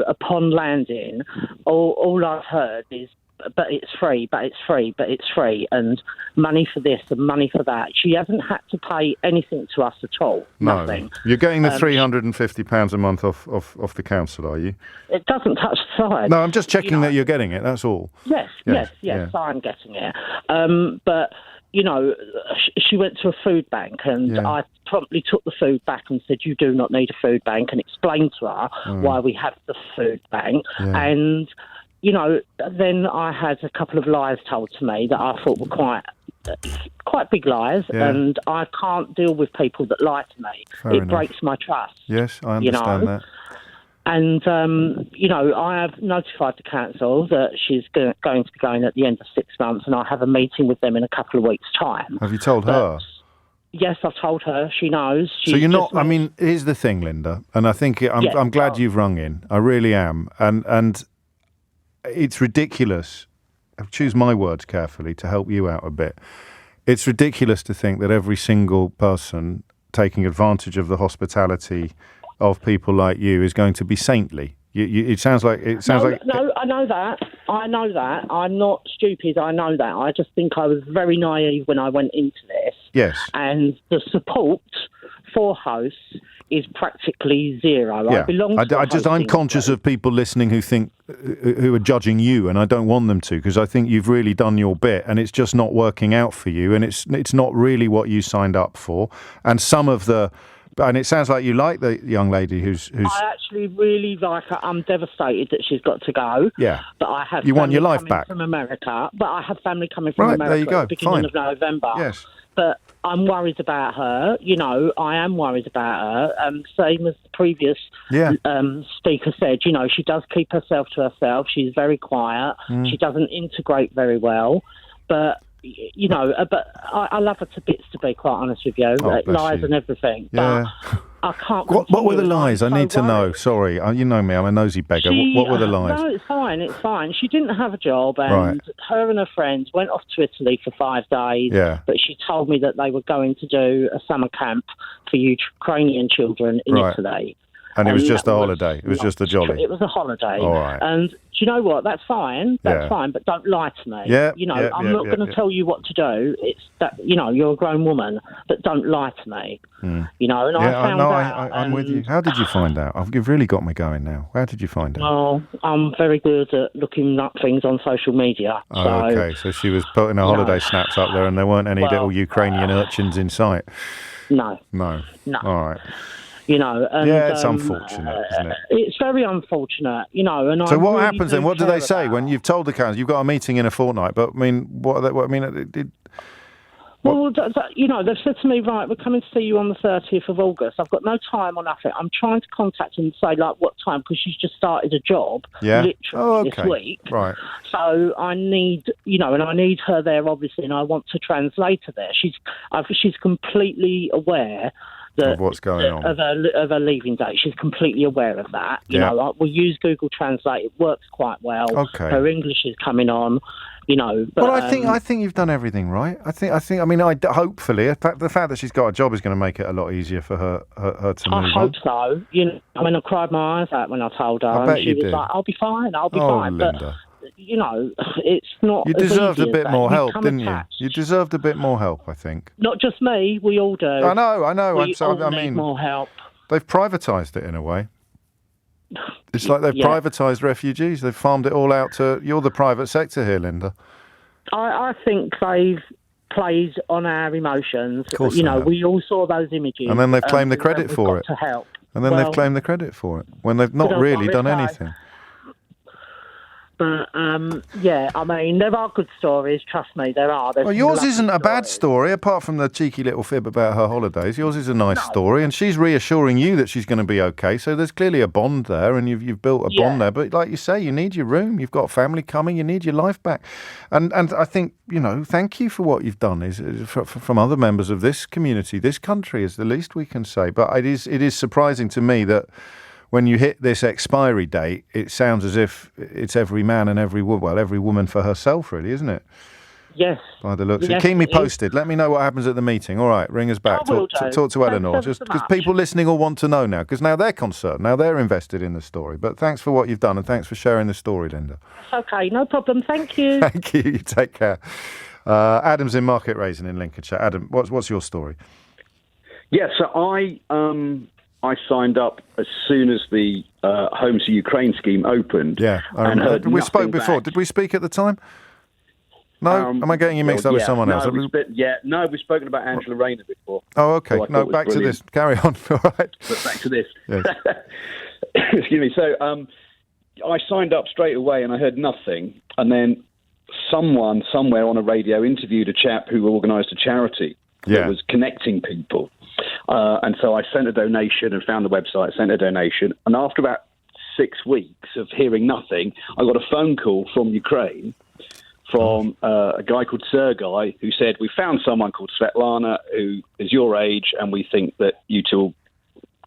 upon landing, all I've heard is, but it's free, but it's free, but it's free, and money for this and money for that. She hasn't had to pay anything to us at all. No. Nothing. You're getting the £350 a month off the council, are you? It doesn't touch the side. No, I'm just checking that you're getting it, that's all. Yes, I'm getting it. But, she went to a food bank, and I promptly took the food back and said, you do not need a food bank, and explained to her why we have the food bank. Yeah. And, then I had a couple of lies told to me that I thought were quite big lies, and I can't deal with people that lie to me. Fair it enough. Breaks my trust. Yes, I understand that. And, I have notified the council that she's going to be going at the end of 6 months, and I have a meeting with them in a couple of weeks' time. Have you told her? Yes, I've told her. She knows. So you're not... I mean, here's the thing, Linda, and I think I'm glad you've rung in. I really am. And it's ridiculous. I choose my words carefully to help you out a bit. It's ridiculous to think that every single person taking advantage of the hospitality of people like you is going to be saintly. It sounds like... No, I know that. I'm not stupid. I know that. I just think I was very naive when I went into this. Yes. And the support for hosts is practically zero. Yeah. I belong to I'm conscious of people listening who are judging you, and I don't want them to, because I think you've really done your bit, and it's just not working out for you, and it's not really what you signed up for. And and it sounds like you like the young lady who's... I actually really like her. I'm devastated that she's got to go. Yeah. But I have... You want your life back? From America. But I have family coming from America there you go. at the beginning of November. Yes. But I'm worried about her. I am worried about her. Same as the previous speaker said, she does keep herself to herself. She's very quiet. She doesn't integrate very well. But... but I love her to bits, to be quite honest with you. Lies and everything. Yeah. But I can't... What were the lies? I need to know. Sorry. You know me, I'm a nosy beggar. What were the lies? No, it's fine. She didn't have a job, and her and her friends went off to Italy for 5 days. Yeah. But she told me that they were going to do a summer camp for Ukrainian children in Italy. And it was just a holiday. It was just a jolly. It was a holiday. All right. And do you know what? That's fine. That's fine. But don't lie to me. Yeah. I'm not going to tell you what to do. It's that, you're a grown woman, but don't lie to me. And I found out. I'm with you. How did you find out? You've really got me going now. How did you find out? Well, I'm very good at looking up things on social media. Okay. So she was putting her holiday snaps up there, and there weren't any little Ukrainian urchins in sight. No. All right. And, it's unfortunate, isn't it? It's very unfortunate, and so what really happens then? What do they say when you've told the council you've got a meeting in a fortnight? But I mean, Well, they've said to me, right, we're coming to see you on the 30th of August. I've got no time or nothing. I'm trying to contact them and say, what time, because she's just started a job, literally this week. Right. So I need, and I need her there, obviously, and I want to translate her there. She's completely aware of what's going on. Of her leaving date. She's completely aware of that. We use Google Translate. It works quite well. Okay. Her English is coming on. But, well, I think you've done everything right. Hopefully, the fact that she's got a job is going to make it a lot easier for her to move on. I hope so. I cried my eyes out when I told her. I bet you did. She was like, I'll be fine. Linda. But, it's not. You deserved a bit more help, didn't you? You deserved a bit more help, I think. Not just me. We all do. I know. We all need more help. They've privatised it in a way. It's like they've privatised refugees. They've farmed it all out to... You're the private sector here, Linda. I think they've played on our emotions. Of course we all saw those images. And then they've claimed the credit for it. To help. And then they've claimed the credit for it, when they've not really done anything. But, there are good stories, trust me, there are. Well, yours isn't a bad story, apart from the cheeky little fib about her holidays. Yours is a nice story, and she's reassuring you that she's going to be okay, so there's clearly a bond there, and you've built a bond there. But like you say, you need your room, you've got family coming, you need your life back. And I think, thank you for what you've done is from other members of this community. This country is the least we can say. But it is surprising to me that when you hit this expiry date, it sounds as if it's every man and every woman for herself, really, isn't it? Yes. By the looks. Yes, Keep me posted. Let me know what happens at the meeting. All right, ring us back. I will Talk do. to Thanks Eleanor. ever Just so because much. people listening will want to know now, because now they're concerned. Now they're invested in the story. But thanks for what you've done, and thanks for sharing the story, Linda. Okay, no problem. Thank you. Thank you. You take care. Adam's in Market Raising in Lincolnshire. Adam, what's your story? Yeah, so I signed up as soon as the Homes to Ukraine scheme opened. Yeah, we spoke before. Back. Did we speak at the time? No, am I getting you mixed up with someone else? We've spoken about Angela Rayner before. Oh, okay. So No, back to this. Carry on. All right. But back to this. Yes. Excuse me. So I signed up straight away and I heard nothing. And then someone somewhere on a radio interviewed a chap who organised a charity that was connecting people. And so I sent a donation and found the website, sent a donation. And after about 6 weeks of hearing nothing, I got a phone call from Ukraine from a guy called Sergei, who said, we found someone called Svetlana who is your age, and we think that you two will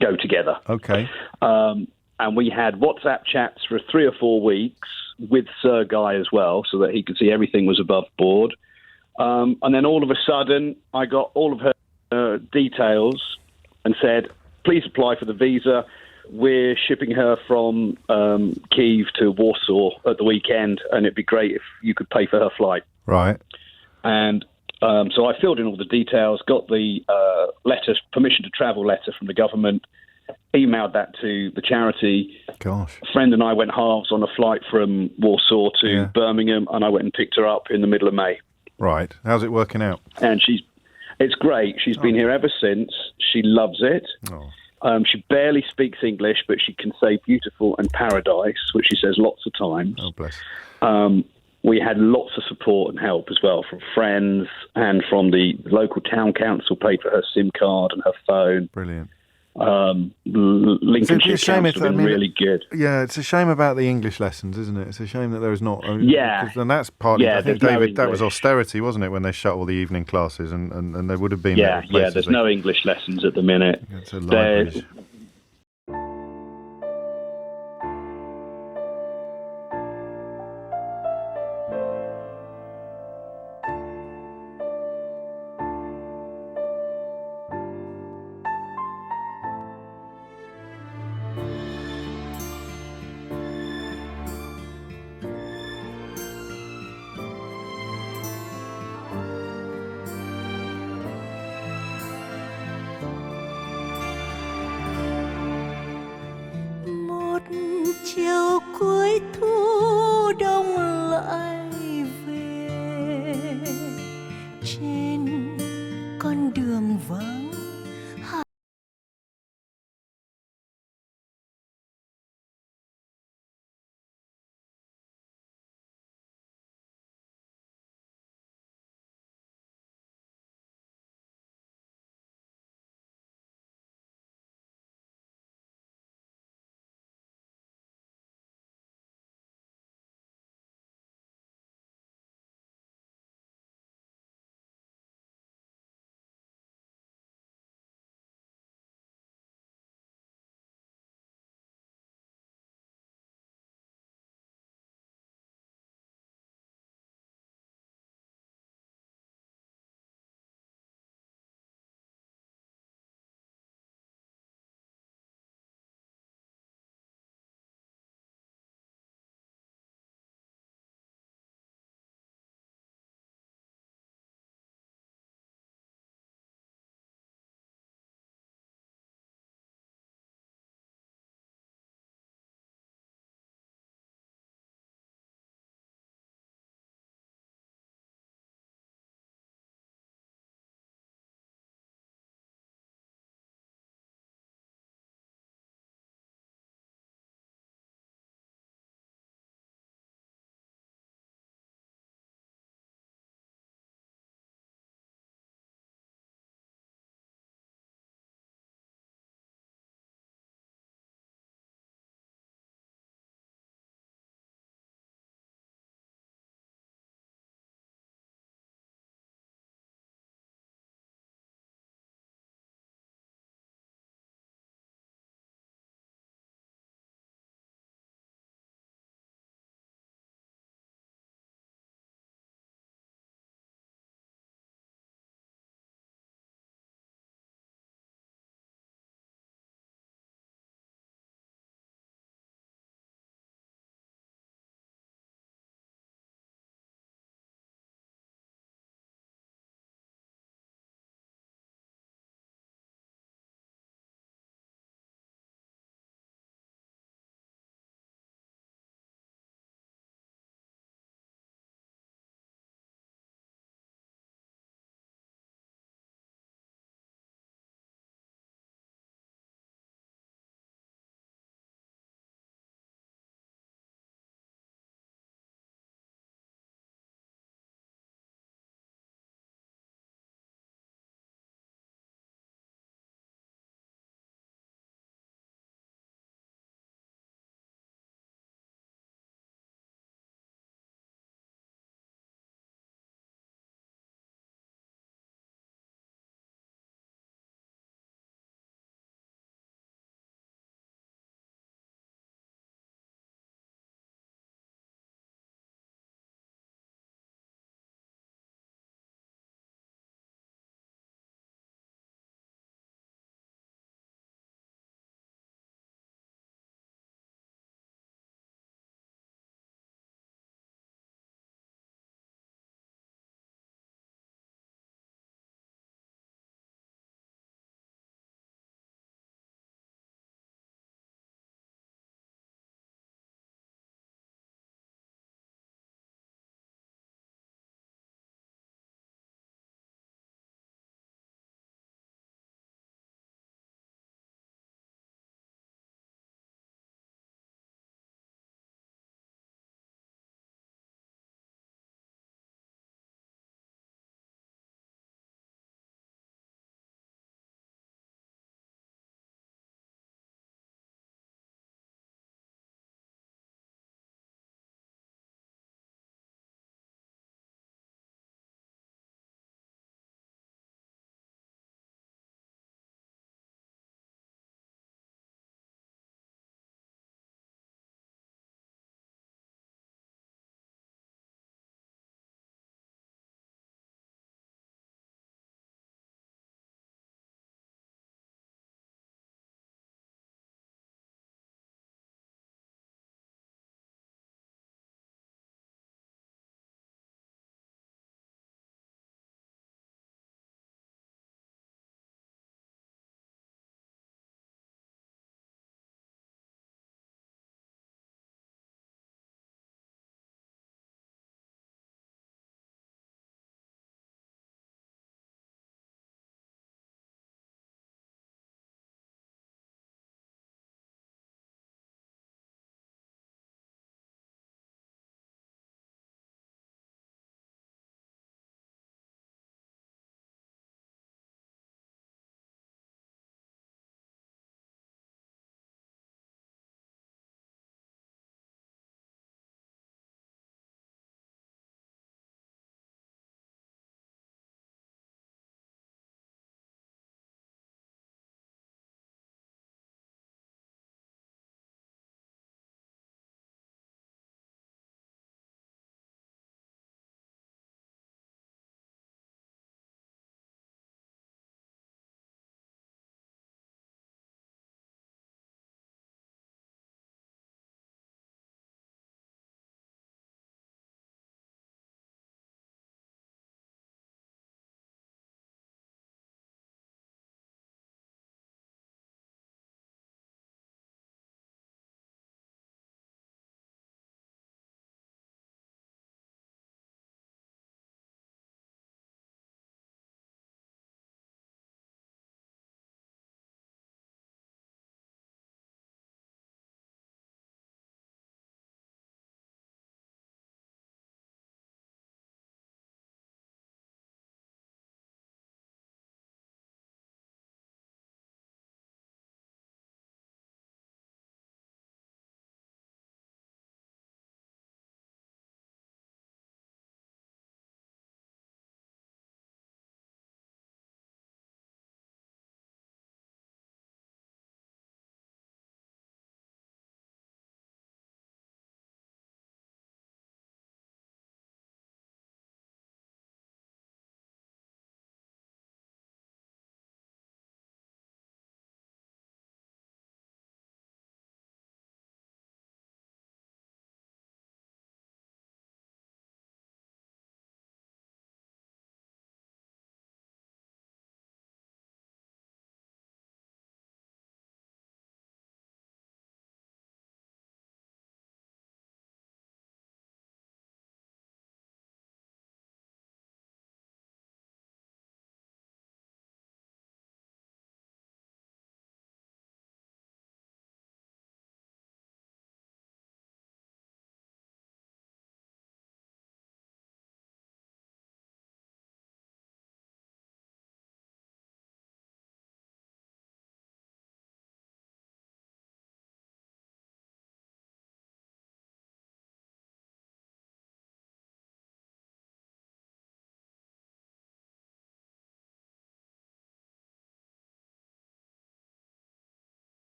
go together. Okay. And we had WhatsApp chats for 3 or 4 weeks with Sergei as well, so that he could see everything was above board. And then all of a sudden, I got all of her details and said, please apply for the visa. We're shipping her from Kyiv to Warsaw at the weekend, and it'd be great if you could pay for her flight. Right. And so I filled in all the details, got the permission to travel letter from the government, emailed that to the charity. Gosh. A friend and I went halves on a flight from Warsaw to Birmingham, and I went and picked her up in the middle of May. Right. How's it working out? And it's great. She's been here ever since. She loves it. Oh. She barely speaks English, but she can say beautiful and paradise, which she says lots of times. Oh, bless. We had lots of support and help as well from friends and from the local town council, paid for her SIM card and her phone. Brilliant. Lincolnshire Council have been really good. Yeah, it's a shame about the English lessons, isn't it? It's a shame that there is not. Yeah. And that's partly, I think, David, that was English. austerity, wasn't it, when they shut all the evening classes and there would have been... Yeah, there's no English lessons at the minute. It's a library. Chiều cuối thu đông lại